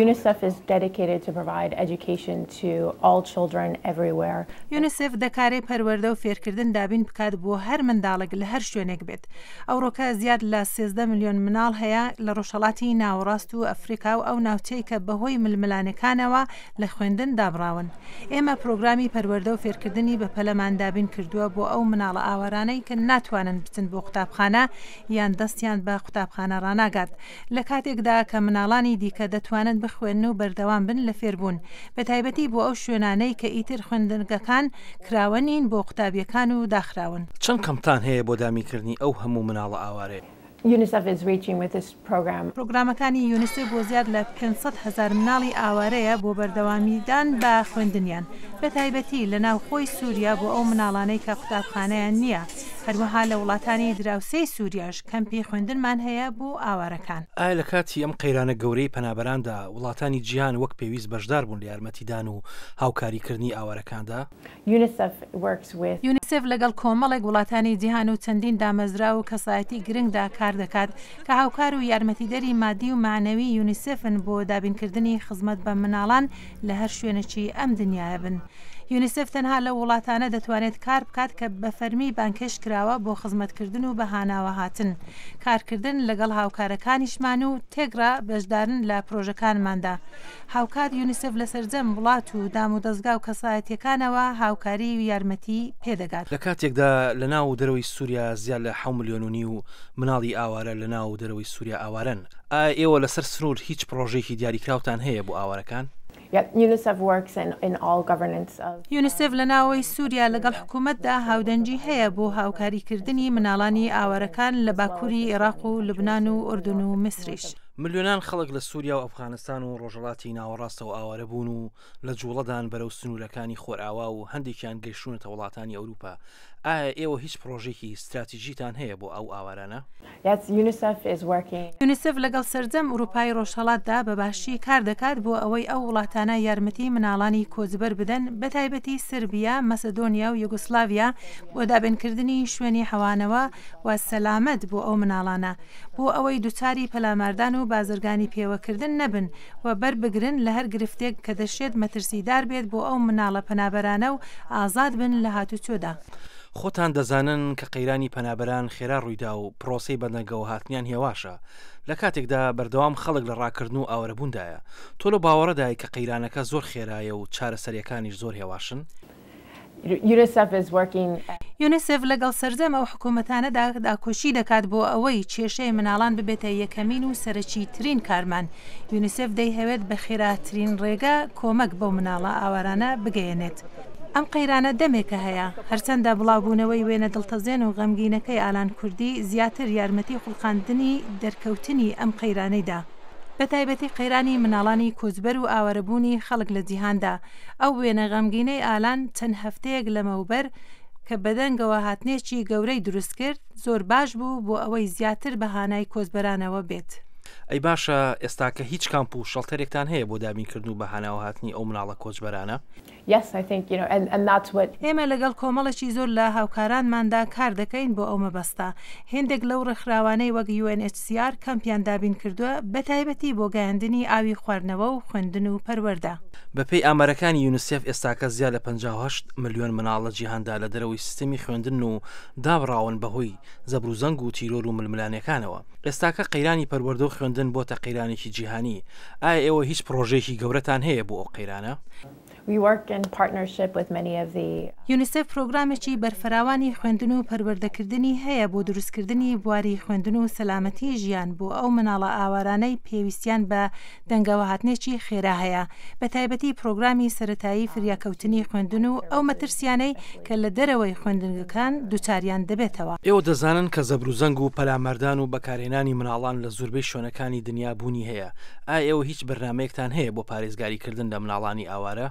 UNICEF is dedicated to provide education to all children everywhere. UNICEF دەکارێت پەروەردە و فێرکردن دابین بکات بۆ هەر منداڵێک لە هەر شوێنێک بێت. ئەوڕۆکە زیاد لە 13 ملیۆن مناڵ هەیە لە ڕۆژهەڵاتی ناوەڕاست و ئەفریقا و ئەو ناوچەی کە بەهۆی ململانەکانەوە لە خوێندن دابراون. ئێمە پرۆگرامی پەروەردە و فێرکردنی بە پەلەمان دابین کردووە بۆ ئەو مناڵە ئاوارانەی کە ناتوانن بچن بۆ قوتابخانە یان دەستیان بە قوتابخانە ڕناگات. لە کاتێکدا کە مناڵانی دیکە دەتوانن بخوێن و بەردەوام بن لە فێربوون بە تایبەتی بۆ ئەو شوێنانەی کە ئیتر خوێندنگەکان کراوەنین بۆ قوتابیەکان و داخراون. چەند کەمتان هەیە بۆ دامیکردنی ئەو هەموو مناڵە ئاوارەیە؟ UNICEF is reaching with this program. پرۆگرامەکانی یونیسف بۆ زیاد لە 500,000 مناڵی ئاوارەیە بۆ بەردەوامیدان بە خوێندنیان بە تایبەتی لە ناوخۆی سووریا بۆ ئەو مناڵانەی کە قوتابخانەیان نییە. هەروەها لە وڵاتانی دراوسەی سووریاش کەمپی خوێندنمان هەیە بۆ ئاوارەکان. ئایا لە کاتی ئەم قەیرانە گەورەی پەنابەراندا وڵاتانی جیهان وەک پێویست بەشدار بوون لە یارمەتیدان و هاوکاریکردنی ئاوارەکاندا؟ یونیسف لەگەڵ کۆمەڵێک وڵاتانی جیهان و چەندین دامەزرا و کەسایەتی گرنگدا کار دەکات کە هاوکار و یارمەتیدەری مادی و معنەوی یونیسفن بۆ دابینکردنی خزمەت بە مناڵان لە هەر شوێنێکی ئەم دنیاە بن. یونیسف تەنها لە وڵاتانە دەتوانێت کار بکات کە بە فەرمی بانکێش کراوە بۆ خزمەتکردن و بەهاناوە هاتن کارکردن لەگەڵ هاوکارەکانیشمان و تێگرا بەشدارن لە پرۆژەکانماندا. هاوکار یونیسف لە سەرجەم وڵات و دام و دەستگا و کەسایەتیەکانەوە هاوکاری و یارمەتی پێدەگات. لە کاتێکدا لە ناو دەرەوەی سووریا زیاد لە 7 ملیۆن و مناڵی ئاوارە لە ناو دەرەوەی سووریا ئاوارن. ئایا ئێوە لەسەر سنوور هیچ پرۆژێکی دیاریکراوتان هەیە بۆ ئاوارەکان؟ یونیسف لە ناوەی سووریا لەگەڵ حکوومەتدا هاودەنجی هەیە بۆ هاوکاریکردنی مناڵانی ئاوارەکان لە باکووری عێراق و لوبنان و ئوردون و میسریش. ملیۆنان خەڵک لە سووریا و ئەفغانستان و ڕۆژهەڵاتی ناوەڕاستەوە ئاوارە بوون و لە جوڵەدان بەرەو سنوورەکانی خۆرئاوا و هەندێکیان گەیشتونەتە وڵاتانی ئەوروپا. ئایا ئێوە هیچ پرۆژێکی استراتیژیتان هەیە بۆ ئەو ئاوارانە؟ یونیسف لەگەڵ سەرجەم ئوروپای ڕۆژهەڵاتدا بەباشی کار دەکات بۆ ئەوەی ئەو وڵاتانە یارمەتی مناڵانی کۆچبەر بدەن بە تایبەتی سربیا، مەسەدۆنیا و یوگۆسلاڤیا بۆ دابینکردنی شوێنی حەوانەوە و سەلامەت بۆ ئەو مناڵانە بۆ ئەوەی دووچاری پەلاماردان و بازرگانی پێوەکردن نەبن و بەربگرن لە هەر گرفتێک کە دەشێت مەترسیدار بێت بۆ ئەو مناڵە پەنابەرانە و ئازاد بن لە هاتوچۆدا. خۆتان دەزانن کە قەیرانی پەنابەران خێرا ڕوویدا و پرۆسەی بەندەنگەوە هاتنیان هێواشە لە کاتێکدا بەردەوام خەڵک لە ڕاکردن و ئاوەرەبووندایە. تۆ لە باوەڕەدای کە قەیرانەکە زۆر خێرایە و چارەسەریەکانیش زۆر هێواشن؟ یونیسف لەگەڵ سەرجەم ئەو حکوومەتانەدا داکۆشی دەکات بۆ ئەوەی کێشەی مناڵان ببێتە یەکەمین و سەرەکی ترین کارمان. یونیسف دەیهەوێت بە خێراترین ڕێگە کۆمەک بۆ مناڵە ئاوارانە بگەیەنێت. ئەم قەیرانە دەمێکە هەیە، هەرچەندە بڵاوبوونەوەی وێنە دڵتەزێن و غەمگینەکەی ئالان کوردی زیاتر یارمەتی خوڵقاندنی دەرکەوتنی ئەم قەیرانەیدا. بە تایبەتی قەیرانی مناڵانی کۆچبەر و ئاوارەبوونی خەڵک لە جیهاندا. ئەو وێنە غەمگینەی ئالان چەند هەفتەیەک لەمەوبەر کە بەدەنگەوە هاتنێکی گەورەی دروست کرد زۆر باش بوو بۆ ئەوەی زیاتر بەهانای کۆچبەرانەوە بێت. ئەی باشە ئێستاکە هیچ کامپ و شەڵتەرێکتان هەیە بۆ دابینکردن و بەهاناوە هاتنی ئەو مناڵە کۆچبەرانە؟ ئێمە لەگەڵ کۆمەڵێکی زۆر لە هاوکارانماندا کار دەکەین بۆ ئەو مەبەستە. هێندێک لەو ڕێکخراوانەی وەک UNHCR کەمپیان دابین کردووە بە تایبەتی بۆ گەیاندنی ئاوی خواردنەوە و خوێندن و پەروەردە. بەپێی ئامارەکانی یونیسف ئێستاکە زیاد لە 58 ملیۆن مناڵ لە جیهاندا لە دەرەوەی سیستەمی خوێندن و دابڕاون بەهۆی زەبروزەنگ و تیرۆر و ململانەکانەوە. ئێستاکە قەیرانی پەروەردە و خوێندن بۆتە قەیرانێکی جیهانی. ئایا ئێوە هیچ پرۆژێکی گەورەتان هەیە بۆ ئەو قەیرانە؟ یونیسف پرۆگرامێکی بەرفراوانی خوێندن و پەروەردەکردنی هەیە بۆ دروستکردنی بواری خوێندن و سەلامەتی ژیان بۆ ئەو مناڵە ئاوارانەی پێویستیان بە دەنگەوە هاتنێکی خێرا هەیە، بە تایبەتی پرۆگرامی سەرەتایی فریاکەوتنی خوێندن و ئەو مەترسیانەی کە لە دەرەوەی خوێندنگەکان دووچاریان دەبێتەوە. ئێوە دەزانن کە زەبروزەنگ و پەلامەردان و بەکارهێنانی مناڵان لە زۆربەی شوێنەکانی دنیا بوونی هەیە. ئایا ئێوە هیچ بەرنامەیەکتان هەیە بۆ پارێزگاریکردن لە مناڵانی ئاوارە؟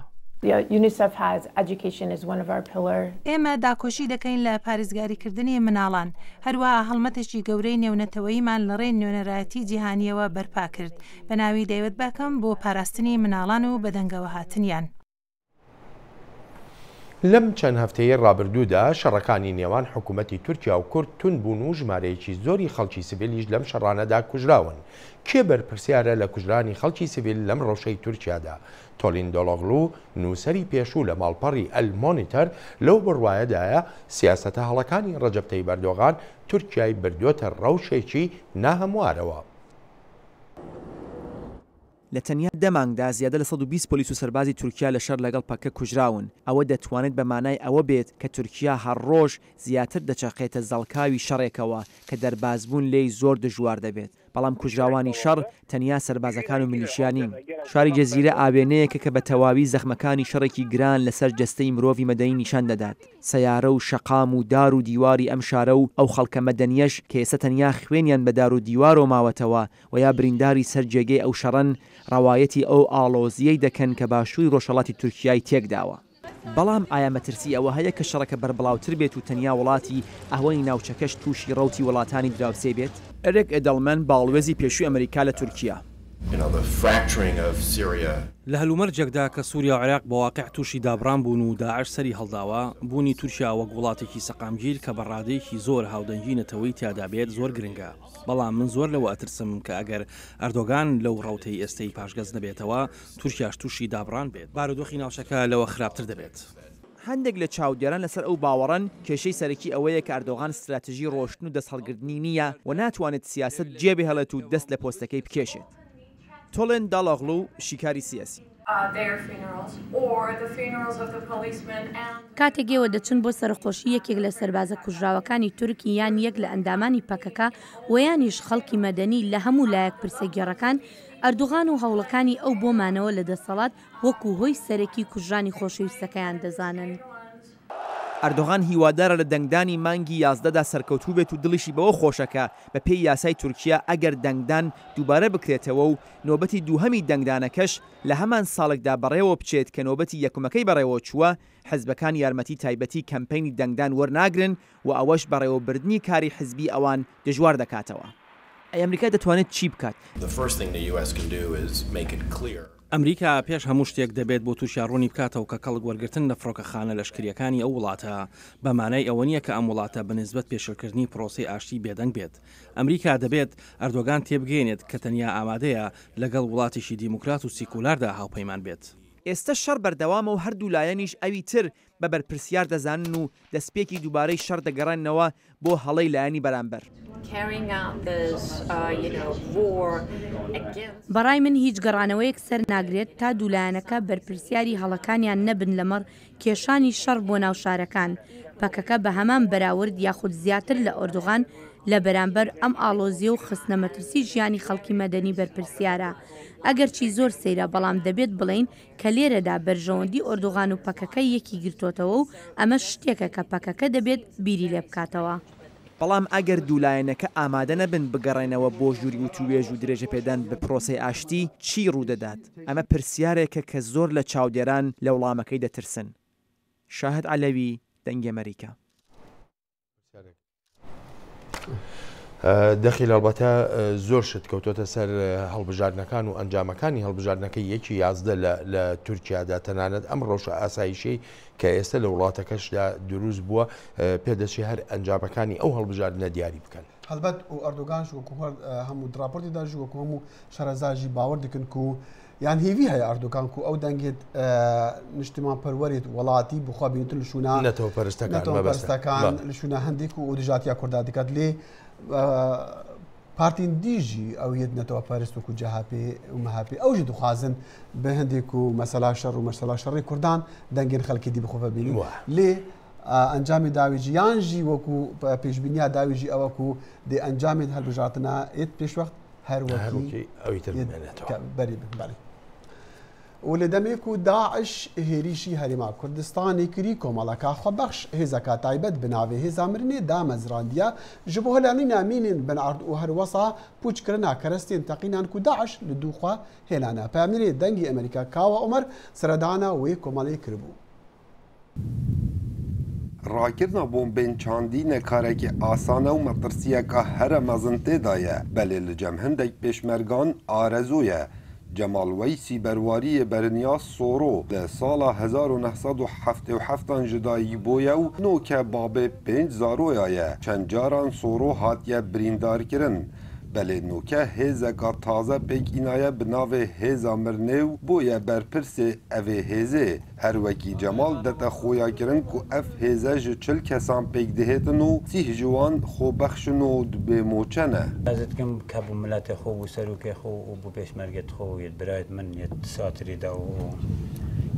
ئێمە داکۆشی دەکەین لە پارێزگاریکردنی مناڵان. هەروەها هەڵمەتێکی گەورەی نێونەتەوەیمان لە ڕێی نوێنەرایەتی جیهانیەوە بەرپا کرد بە ناوی دەیوت باکەم بۆ پاراستنی مناڵان و بەدەنگەوە هاتنیان. لەم چەند هەفتەیە ڕابردوودا شەڕەکانی نێوان حکوومەتی تورکیا و کورد تون بوون و ژمارەیەکی زۆری خەڵکی سیڤیلیش لەم شەڕانەدا کوژراون. کێ بەرپرسیارە لە کوژرانی خەڵکی سیڤیل لەم ڕەوشەی تورکیادا؟ تۆلین دۆڵۆغلو نووسەری پێشوو لە ماڵپەڕی ئەلمۆنیتەر لەو بڕوایەدایە سیاسەتە هەڵەکانی ڕەجەب تەیب ئەردۆغان تورکیای بردووەتە ڕەوشێکی ناهەموارەوە. لە تەنیا دەمانگدا زیادە لە 120 پۆلیس و سەربازی تورکیا لە شەر لەگەڵ پەکە کوژراون. ئەوە دەتوانێت بە مانای ئەوە بێت کە تورکیا هەر ڕۆژ زیاتر دەچەقێتە زەڵکاوی شەڕێکەوە کە دەربازبوون لێی زۆر دژوار دەبێت. بەڵام کوژراوانی شەڕ تەنیا سەربازەکان و میلیشیانین. شاری جەزیرە ئاوێنەیەکە کە بە تەواوی زەخمەکانی شەڕێکی گران لەسەر جەستەی مرۆڤی مەدەنی نیشان دەدات. سەیارە و شەقام و دار و دیواری ئەم شارە و ئەو خەڵکە مەدەنیەش کە ئێستا تەنیا خوێنیان بە دار و دیوارۆ ماوەتەوە و یا برینداری سەر جێگەی ئەو شەڕەن ڕەوایەتی ئەو ئاڵۆزیەی دەکەن کە باشووری ڕۆژهەڵاتی تورکیای تێکداوە. بەڵام ئایا مەترسی ئەوە هەیە کە شەڕەکە بەربڵاوتر بێت و تەنیا وڵاتی ئەهۆی ناوچەکەش تووشی ڕەوتی وڵاتانی دراوسێ بێت؟ ئەرێک ئەدەڵمەن باڵوێزی پێشووی ئەمریکا لە تورکیا. لە هەلومەرجێکدا کە سووریا و عێراق بە واقع تووشی دابران بوون و داعش سەری هەڵداوە، بوونی تورکیا وەک وڵاتێکی سەقامگیر کە بە ڕادەیەکی زۆر هاودەنگی تیادا بێت زۆر گرنگە. بەڵام من زۆر لەوە ئەترسم کە ئەگەر ئەردۆگان لەو ڕەوتەی ئێستەی پاشگەز نەبێتەوە تورکیاش تووشی دابران بێت، بارودۆخی ناوچەکە لەوە خراپتر دەبێت. هەندێک لە چاودێران لەسەر ئەو باوەڕن کێشەی سەرەکی ئەوەیە کە ئەردۆغان استراتژی ڕۆشتن و دەستهەڵگرتنی نییە و ناتوانێت سیاست جێبێ هەڵێت و دەست لە پۆستەکەی بکێشێت. تۆلێن داڵۆغلو شیکاری سیاسی. کاتێکەوە دەچن بۆ سەرخۆشی یەکێک لە سەربازە کوژراوەکانی تورکی یان یەک لە ئەندامانی پەکەکە ویانیش خەڵکی مەدەنی لە هەموو لایەک پرسەگێڕەکان ئەردوغان و هەوڵەکانی ئەو بۆمانەوە لە دەسەڵات وەکو هۆی سەرەکی کوژرانی خۆشەویستەکەیان دەزانن. ئەردۆغان هیوادارە لە دەنگدانی مانگی 11دا سەرکەوتوو بێت و دڵیشی بەوە خۆشەکە بە پێی یاسای تورکیا ئەگەر دەنگدان دووبارە بکرێتەوە و نۆبەتی دووهەمی دەنگدانەکەش لە هەمان ساڵێکدا بەڕێوە بچێت کە نۆبەتی یەکەمەکەی بەڕێوە چووە، حزبەکان یارمەتی تایبەتی کەمپەینی دەنگدان وەرناگرن و ئەوەش بەڕێوەبردننی کاری حزبی ئەوان دژوار دەکاتەوە. ئەمریکا دەتوانێت چی بکات؟ ئەمریکا پێش هەموو شتێک دەبێت بۆ تووشیاڕوونی بکاتەوە کە کەڵک وەرگرتن لە فڕۆکەخانە لەشکریەکانی ئەو وڵاتە بەمانای ئەوە نییە کە ئەم وڵاتە بەنسبەت پێشەکردنی پرۆسی ئاشتی بێدەنگ بێت. ئەمریکا دەبێت ئەردۆگان تێبگەێنێت کە تەنیا ئامادەیە لەگەڵ وڵاتیشی دیموکرات و سیکولاردا هاوپەیمان بێت. ئێستا شەڕ بەردەوامە و هەردوو لایەنیش ئەوی تر بە بەرپرسیار دەزانن و دەستپێکی دووبارەی شەڕ دەگەڕێنەوە بۆ هەڵەی لایەنی بەرامبەر. بەڕای من هیچ گەڕانەوەیەک سەر ناگرێت تا دوولایەنەکە بەرپرسیاری هەڵەکانیان نەبن لەمەڕ کێشانی شەڕ بۆ ناو شارەکان. پەکەکە بە هەمان بەراورد یاخود زیاتر لە ئۆردوغان لە بەرامبەر ئەم ئاڵۆزیە و خستنە مەترسی ژیانی خەڵکی مەدەنی بەرپرسیارە. ئەگەرچی زۆر سەیرە بەڵام دەبێت بڵین کە لێرەدا بەرژەوەندی ئۆردوغان و پەکەکە یەکی گرتوتەوە و ئەمە شتێکە کە پەکەکە دەبێت بیری لێ بکاتەوە. بەڵام ئەگەر دوولایەنەکە ئامادە نەبن بگەڕێنەوە بۆ ژووری و توێژ و درێژە پێدان بە پرۆسەی ئاشتی چی ڕوودەدات؟ ئەمە پرسیارێکە کە زۆر لە چاودێران لە وڵامەکەی دەترسن. شاهد عەلەوی، دەنگی ئەمریکا. دەخیل ئەلبەتە زۆر شت کەوتۆتە سەر هەڵبژاردنەکان و ئەنجامەکانی هەڵبژاردنەکەی 11 لە تورکیادا تەنانەت ئەم ڕۆژە ئاسایشەی کە ئێستا لە وڵاتەکەشدا دروست بووە پێدەچی هەر ئەنجامەکانی ئەو هەڵبژاردنە دیاری بکەن. هەڵبەت و ئەردۆگانش وەکو هەموو دراپۆرتیداژ وەکو هەموو شەرەزاژی باوەڕ دەکەن و یان هێوی هەیە ئەردۆگان و ئەو دەنگێت نیشتمان پەروەریت وڵاتی بخوا بینتر لە شوونە نەتەوە پەرستەکان لە شوونە هەندێک و دژاتیا کووردا دەکات لێ پارتین دیژی ئەو یەت نەتەوە پەرست و جەهاپێ و مەهاپێ ئەوژی دخوازن بە هەندێک و مەسەلا شەڕ و مەسەلا شەڕی کوردان دەنگێن خەڵکی دی بخۆ ببینی لێ ئەنجامی داویجی یانژی وەکو پێشبینیا داویژی ئەوەکو دێ ئەنجامێت هەڵبژاردنە ئێت پێشوەخت هەروەکی بەری بەری و لە دەمێک و داعش هێریشی هەریما کوردستانی کری کۆمەڵەکە خۆبەخش هێزەکە تایبەت بناوێ هێزامرنێ دامەزراندیە ji بۆ هەلانی نامینên بنعرد û هەروەسا پوچکردنا کەرەستên teqînan ku daعش li dûxwe hêlane Peyamîrê dengê Amerîka Kawa Umer seredana wê komelê kiribû. Rakirina bombên çandî nekarekî asan û metirsiyeka here mezin têda ye belê li cem hindek pêşmergan arezo ye. Cemal Weysî berwariyê beriniya Soro li sala 1977 ji dayî bûye û noke babê 5 zaroya ye. Çend caran Soro hatiye birîndarkirin. Belê noke hêzeka taze pêkînaye bi navê Hêza Mirnêw bûye berpirsê evê hêzê. Her wekî Cemal dete xoyakirin ku ev hêze ji 40 kesan pêk dihêtin û 30 ji wan xwebexşin û dibê moçe ne. Ez dikim ka bû miletê xwe û serokê xwe û bû pêşmergê xwe û yê birayet min yê satirî da û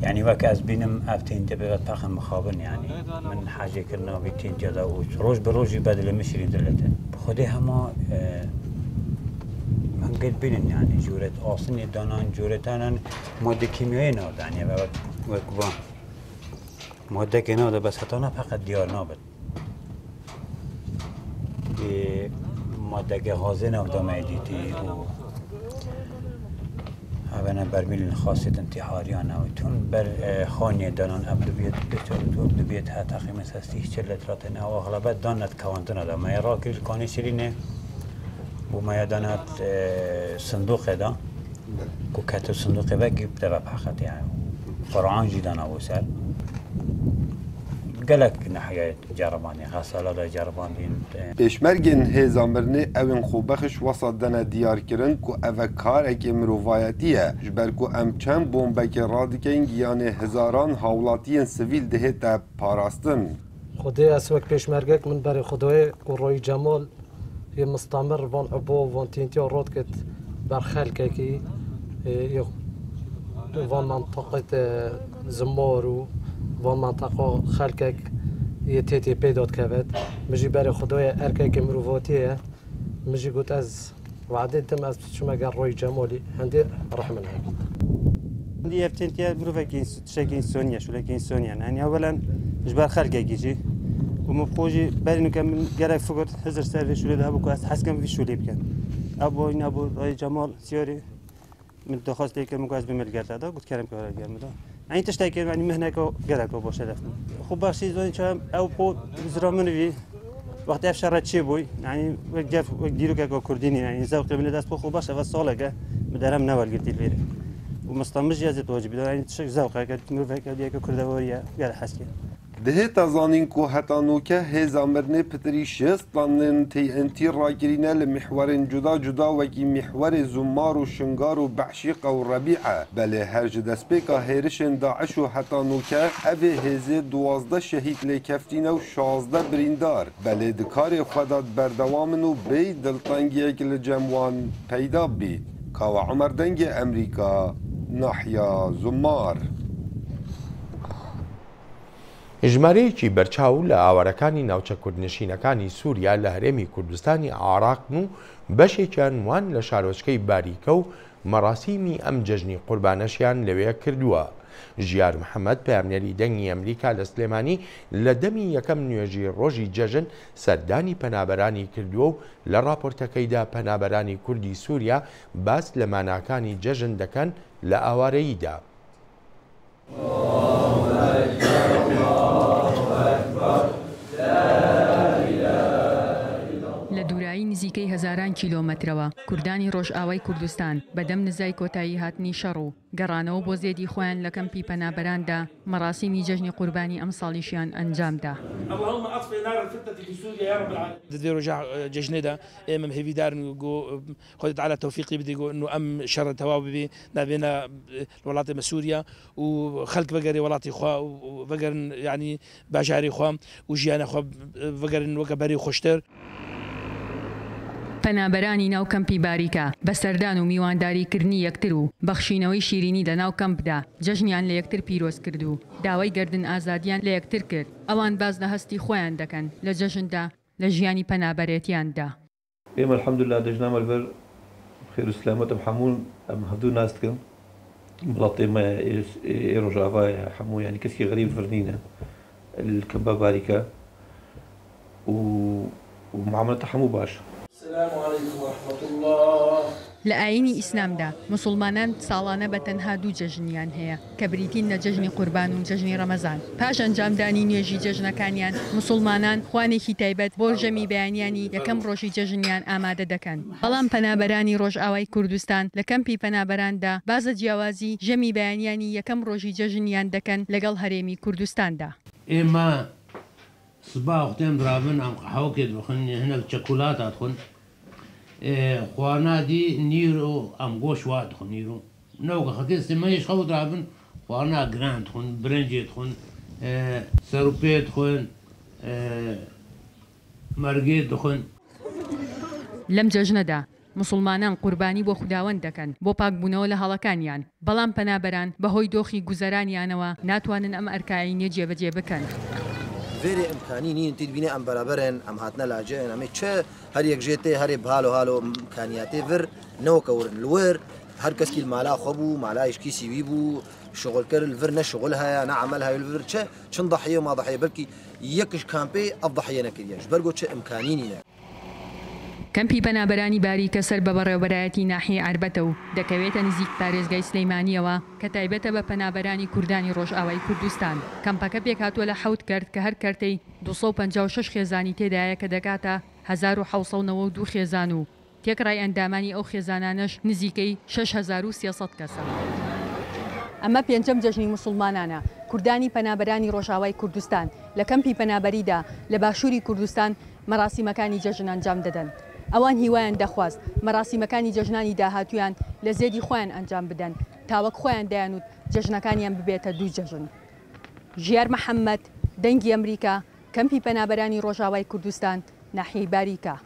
yani wek ez bînim ev tên te bêvet pexin mixabin yani min hecêkirina vê tênciya da û roj bi rojî bedilê min şîrîn dilete. Bi Xwedê hema هنگل بینن یعنی جورت آسنی دانان جورتانن ماده کیمیایی نادن یه وقت ماده که ناده بس حتی نه فقط دیار نابد ماده که حاضر نبودم دیتی و اولا برمیل خاصیت انتحاریان و تون بر خانی دانان ابدوبیت بچارت و ابدوبیت ها تقریبا 30 لیترات نه و اغلبت دانت کواندن ده ما را کل کانی شیرینه وما دانات صندوق ده كوكات الصندوق باقي بتبع بحقت يعني فرعان جدا وسال قالك ناحية جرباني غسالة دا جربانين پێشمەرگên hêzamirnê ew ên xwebexş wesa dene diyarkirin ku ev kareke mirovayetî ye ji ber ku em çend bombekê radikeyin giyanê hezaran hawlatiyên sivîl dihête parastin. Xwedê ez wek pêşmergek min berê Xwedayê ku Royî Cemal یه مستمر وان عبو وان تینتیا راد کت بر خلقی وان منطقه زمار و وان منطقه خلقک یه تیتی پیداد کرد مجی برای خدای ارکک مروفاتیه مجی گفت از وعده دم از شما گر روی جمالی هندی رحمن هم هندی افتینتیا مروفکی شکین سونیا شو لکین سونیا یعنی اولا جبر خلقی جی ومبخوجي بالي كان قال فقط هزر سالفه شو ده ابو كاس حسكم في شو ليبكن ابو راي جمال سيوري من دخلت لك مقاس بملقات هذا قلت كلام كلام جامد يعني تشتكي يعني مهنك قالك ابو شرف خو باشي زين شام او بو زرا من في وقت افشرت شي بوي يعني وقف ديرو كاكو كرديني يعني زوق من داس خو باش فصالك مدرم نوال قلت لي ومستمج جازت واجب يعني تشك زوقك مرفك ديك كردويه قال حسكي Dihêta zanîn ku heta noke hêzamirnê pitirî şêst planên TNT rakirîne li mihwerên cuda cuda wekî mihwerê Zumar û Şingar û Behşîqa û Rebî'e. Belê her ji destpêka hêrişên Daeş û heta noke evê hêzê 12 şehîd lêkeftîne û 16 birîndar. Belê di karê xwe de berdewamin û bêy diltengiyek li cem wan peyda bî. Kawa Umer dengê Amerîka nahiya Zumar. ژمارەیەکی بەرچاو لە ئاوارەکانی ناوچە کوردنشینەکانی سووریا لە هەرێمی کوردستانی عێراقن و بەشێکیان وان لە شارۆچکەی باریکە و مەراسیمی ئەم جەژنی قوربانەشیان لەوێ کردووە. ژیار محەممەد پامنێری دەنگی ئەمریکا لە سلێمانی لە دەمی یەکەم نوێژی ڕۆژی جەژن سەردانی پەنابەرانی کردووە و لە راپۆرتەکەیدا پەنابەرانی کوردی سووریا باس لە ماناکانی جەژن دەکەن لە ئاوارەییدا. لە دوورایی نزیکەی هەزاران کیلۆمەترەوە کوردانی ڕۆژئاوای کوردستان بەدەم نزای کۆتایی هاتنی شەڕ و گەڕانەوە بۆ زێدی خۆیان لە کەمپی پەنابەراندا مەراسیمی جەژنی قوربانی ئەم ساڵیشیان ئەنجامدا. دێ ڕۆژە جەژنێدا ئێمە هێویدارن خۆت على تەوفیقی بدەیگۆ ئەم شەڕ تەواو ببێ نابێنە وڵاتی سووریا و خەڵک بەگەری وڵاتی خوا و بەگەرن یعنی باژاری خوا و ژیانە خوا بەگەرن وەکە بەری خۆشتر. پەنابەرانی ناو کەمپی باریکە بەسەردان و میوانداریکردنی یەکتر و بەخشینەوەی شیرینی لە ناو کەمپدا جەژنیان لە یەکتر پیرۆز کرد و داوای گردن ئازادیان لە یەکتر کرد. ئەوان باز لە هەستی خۆیان دەکەن لە جەژندا لە ژیانی پەنابەرێتیاندا. ئێمە الحەمدوللا دەژنامە لەبەر خێر و سلامەتم هەموو ئەم هەردوو ناستکەم وڵات ئێمە ڕۆژاوای هەموو ینی کەسی غەریب فرنینە کەمبە باریکە و معاملەتە هەموو باش. لە ئاینی ئیسلامدا مسلمانان ساڵانە بە تەنها دوو جەژنیان هەیە کە بریتین لە جەژنی قوربان و جەژنی ڕەمەزان. پاش ئەنجامدانی نوێژی جەژنەکانیان مسلمانان خوانێکی تایبەت بۆ ژەمی بەیانیانی یەکەم ڕۆژی جەژنیان ئامادە دەکەن. بەڵام پەنابەرانی ڕۆژئاوای کوردستان لە کەمپی پەنابەراندا بازە جیاوازی ژەمی بەیانیانی یەکەم ڕۆژی جەژنیان دەکەن لەگەڵ هەرێمی کوردستاندا. ئێمە سبا وقتێم درابن ئەم قەحەوەکێت بخن هەنێک چەکولاتات خۆن خوانادی نیرۆ ئەم گۆش وا دخۆن نیرۆ نەوەکە خەکەستی مەیش خەوت درابن خوانا گراند خۆن برنجێت خۆن سەروپێت خۆن مەرگێت دخۆن. لەم جەژنەدا مسلمانان قوربانی بۆ خوداوەند دەکەن بۆ پاکبوونەوە لە هەڵەکانیان. بەڵام پەنابەران بەهۆی دۆخی گوزەرانیانەوە ناتوانن ئەم ئەرکایینە جێبەجێ بکەن. فێری ئەمکانی نین تیدبینێ ئەم بەرابەرن ئەم هاتنە لاجێن ئەمێ چه هەر یەک ژێتێ هەرێ بهالۆ هالۆ کانیاتێ ڤر نەوەکەورن لور هەر کەسکی مالا خۆ بوو مالایشکی سیوی بوو شغلکرد الڤر نەشغل هەیە نەعمل هەیە الڤر چه چەند ضحیە و ماضحیە بەلکی یەکش کامپێ ئەف ضحیە نەکردیش بەرگۆ چه ئەمکانی نینە. کەمپی پەنابەرانی باریکە سەر بە بەڕێوەبەرایەتی ناحیە عربەتە و دەکەوێتە نزیک پارێزگای سلەیمانیەوە کە تایبەتە بە پەنابەرانی کوردانی ڕۆژئاوای کوردستان. کەمپەکە پێک هاتووە لە حەوت کرد کە هەر کەرتەی 256 خێزانی تێدایە کە دەکاتە 1792 خێزان و تێکڕای ئەندامانی ئەو خێزانانش نزیکەی 6300 کەسە. ئەمە پێنجەم جەژنی مسلمانانە کوردانی پەنابەرانی ڕۆژئاوای کوردستان لە کەمپی پەنابەریدا لە باشووری کوردستان مەراسیمەکانی جەژن ئەنجام دەدەن. ئەوان هیوایان دەخواست مەراسیمەکانی جەژنانی داهاتویان لە زێدی خۆیان ئەنجام بدەن تاوەک خۆیان دەیانوت جەژنەکانیان ببێتە دوو جەژن. ژیار محەممەد دەنگی ئەمریکا کەمپی پەنابەرانی ڕۆژئاوای کوردستان ناحیەی باریکە.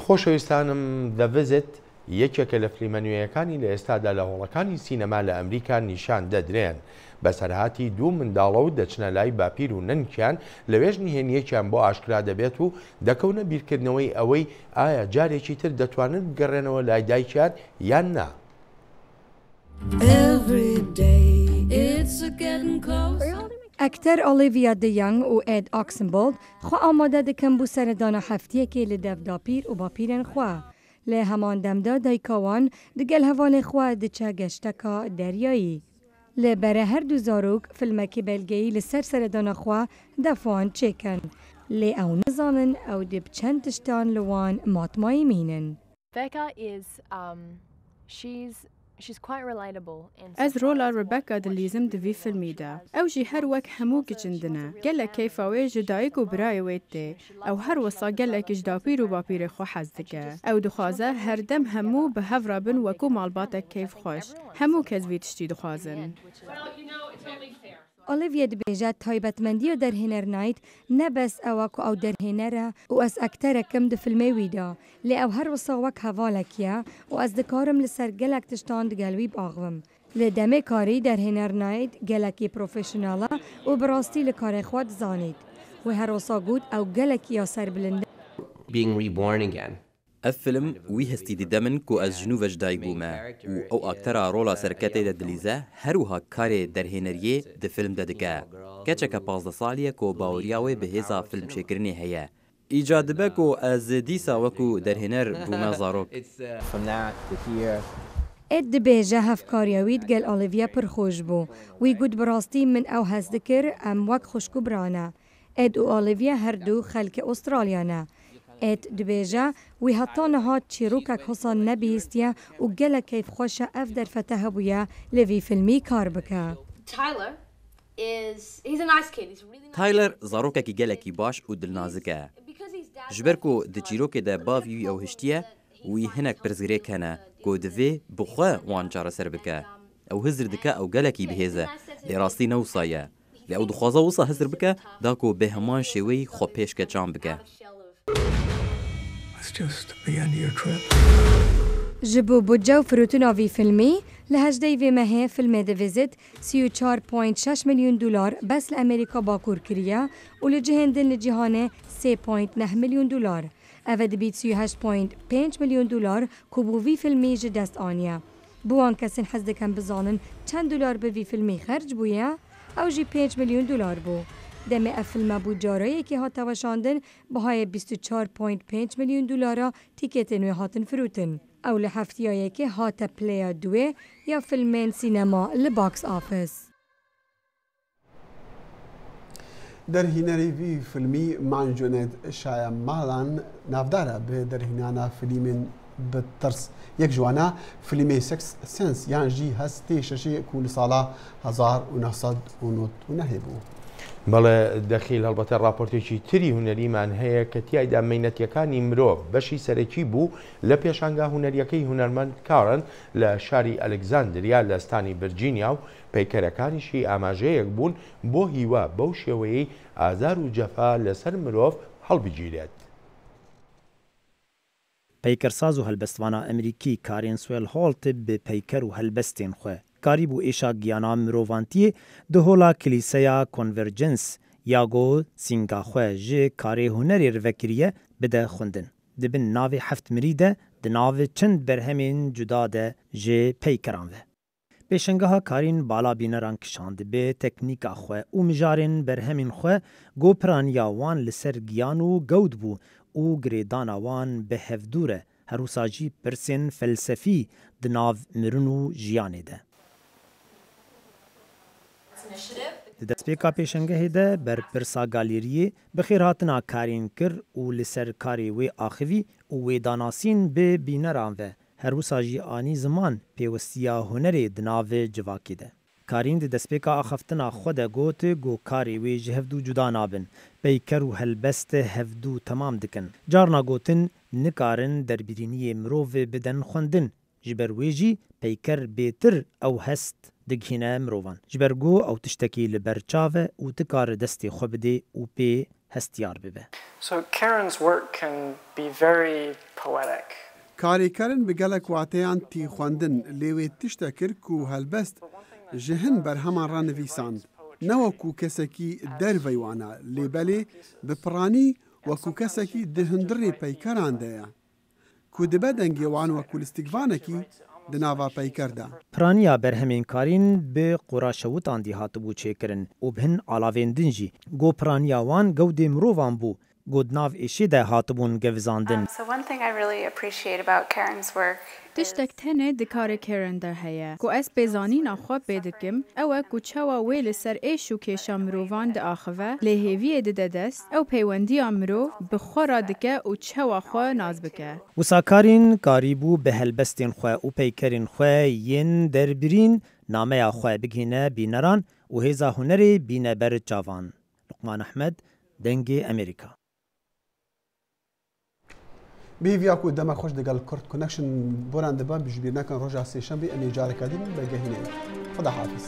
خۆشەویستانم دەڤزت یەکێکە لە فلیمە نوێیەکانی لە ئێستادا لە هۆڵەکانی سینەما لە ئەمریکا نیشان دەدرێن. بەسەرهاتی دوو منداڵە و دەچنە لای باپیر و نەنکیان لەوێژ نهێنیەکیان بۆ ئاشکرا دەبێت و دەکەونە بیرکردنەوەی ئەوەی ئایا جارێکی تر دەتوانن بگەڕێنەوە لای دایکیان یان نا. ئەکتەر ئۆلیڤیا دەیانگ و ئێد ئۆکسنبۆلد خۆ ئامادە دەکەن بوو سەردانە هەفتەیەکێ لە دەفداپیر و باپیرن خوا. لە هەمان دەمدا دایکاوان دەگەل هەواڵێ خوا دچە گەشتەکە دەریایی. لە بەرە هەردوو زارۆک فیلمێکی بەلگەیی لەسەر سەردانە خوا دەفوان چێکن. لێ ئەو نەزانن ئەو دێ بچەند تشتان لەوان ماتمای مینن. Becca is she's Ez rola Rebecca dilîzim di vî filmî de. Ew jî her wek hemû kiçin dine. Gelek keyfa wê ji dayîk û birayê wê tê. Ew her wisa gelekî ji dapîr û bapîrê xwe hez dike. Ew dixwaze her dem hemû bi hev re bin wekû malbatek keyfxweş. Hemû kes vî tiştî dixwazin. Olivia dibêje taybetmendiya derhênernayît ne bes ewa ku ew derhênere û ez ekterekim di filmê wî de. Lê ew her wisa wek hevalek ye û ez dikarim li ser gelek tiştan digel wî biaxivim. Li demê karî derhênernayît gelekî profesyonala û bi rastî li karê xwe dizanît. Wê her wisa got ew gelekî ya serbilind. Being reborn again. Ev film wî hestî dide min ku ez ji nû ve ji dayîk bûme û ew aktera rola serketê de dilîze her wiha karê derhêneriyê di film de dike. Keçeke 15 salî ye ku baweriya wê bi hêza filmçêkirinê heye. Îca dibe ku ez dîsa wekû derhêner bûme zarok. Ed dibêje hevkariya wî gel Olivia pir xweş bû. Wî got bi rastî min ew hez dikir em wek xuşk û birane. Ed û Olivia her du xelkê Astralya ne. Ed dibêje wî heta niha çîrokek hosa nebihîstiye û gelek keyfxweş e ev derfete hebûye li vî filmî kar bike. Tyler zarokekî gelekî baş û dilnazik e. Ji ber ku di çîrokê de bavî wî ew hiştiye, wî hinek pirzgirêk hene ku divê bi xwe wan çareser bike. Ew hizir dike ew gelekî bihêze, lê rastî ne wisa ye. Lê ew dixwaze wisa hizir bike da ku bi heman şêweyî xwe pêşkeçan bike. Ji bo budce û firûtina vî filmî, li hejdeyê vê mehê filmê divêzit 34.6 milyon dolar bes li Amerîka bakur kiriye û li cihên din li cîhanê 3.9 milyon dolar. Ev ê dibît 38.5 milyon dolar ku bû vî filmî ji dest aniye. Bi wan kesên hez dikin bizanin çend dolar bi vî filmî xerc bûye, ew jî 5 milyon dolar bû. Demê ev filme bû carayekî hat weşandin bihayê 24.5 milyon dolara tîketên wê hatin firûtin. Ew li heftiyayekê hate plêya duê ya filmên sînema li box office. Derhînerê vî filmî Manjonet Şayemalan navdara bi derhînana filmên bi tirs. Yek ji wan filmê Sixth Sense yan jî hestê şeşê ku li sala 1999 hebû. بەڵێ دەخیل هەڵبەتە راپۆرتێکی تری هونەریمان هەیە کە تیایدا مینەتیەکانی مرۆڤ بەشی سەرەکی بوو لە پێشانگا هونەریەکەی هونەرمەند کارن لە شاری ئەلکزاندریا لە ستانی ڤرجینیا و پەیکەرەکانیشی ئاماژەیەک بوون بۆ هیوا بەو شێوەیەی ئازار و جەفا لەسەر مرۆڤ هەڵبگیرێت. پەیکەرساز و هەلبەستوانە ئەمریکی کارێن سوێل هۆڵت بە پەیکەر و هەلبەستێن خوێ. کاری بوو ئێشا گیانا مرۆڤانتیê di hola Kilîseya Convergence ya got sîngaxwe ji karê hunerê rivekiriye bide xwendin. Dibin navê heft mirî de di navê çend berhemên cuda de jê peykeran ve. Pêşengeha karîn bala bîneran kişand bê teknîka xwe û mijarên berhemên xwe gopiraniya wan li ser giyan û gewd bû û girêdana wan bi hevdûr e herûsa jî pirsên felsefî di nav mirin û jiyanê de. Di destpêka pêşengehê de berpirsa galeriyê bi xêrhatina karên kir û li ser karê wê axivî û wêdanasîn bi bîneran ve herwisa jî anî ziman pêwistiya hunerê di navê civakê de. Karîn di destpêka axaftina xwe de got karê wê ji hevdû cuda nabin. Peyker û helbest hevdû temam dikin. Carna gotin nikarin derbîrîniyê mirovê bidin xwendin. Ji ber wê jî peyker bêtir ew hest digihîne mirovan. Ji ber got ew tiştekî li ber çav e û tikare destê xwe bide û pê hestiyar bibe. So Karen's work can be very poetic. Karêkerin bi gelek wateyan tî xwendin lê wê tişte kir ku helbest ji hin berheman re nivîsand. Ne wekû kesekî dervey wana lê belê bi piranî wekû kesekî di hundirê peykeran de ye. Ku dibe dengê wan wekû lîstikvanekî di nava peyker de. Piraniya berhemên karîn bi qoraşewutan dî hatibû çêkirin û bi hin alavên din jî. Got piraniya wan gewdê mirovan bû. گودناو ایشی ده هاتبون گوزاندن. So one thing I really appreciate about Karen's work تشتك تنه دكار كارن در هيا كو اس بيزاني نخوا بيدكم او كو تشوا ويل سر ايشو كيشا مروفان د اخوه لهيفي ددس او بيوندي امرو بخورا دكه او تشوا خو نازبكه وساکارین کاریبو به هلبستین خو او پیکرین خو ین دربرین نامه خو بگینه بینران و هزا هنری بینه بر جوان. لقمان احمد دنگی امریکا. بيفيا كو دما خوش دقال كورت كونكشن بوران دبا بجبيرنا كان رجع سيشنبي امي جارك ادين بقهينه فدا حافظ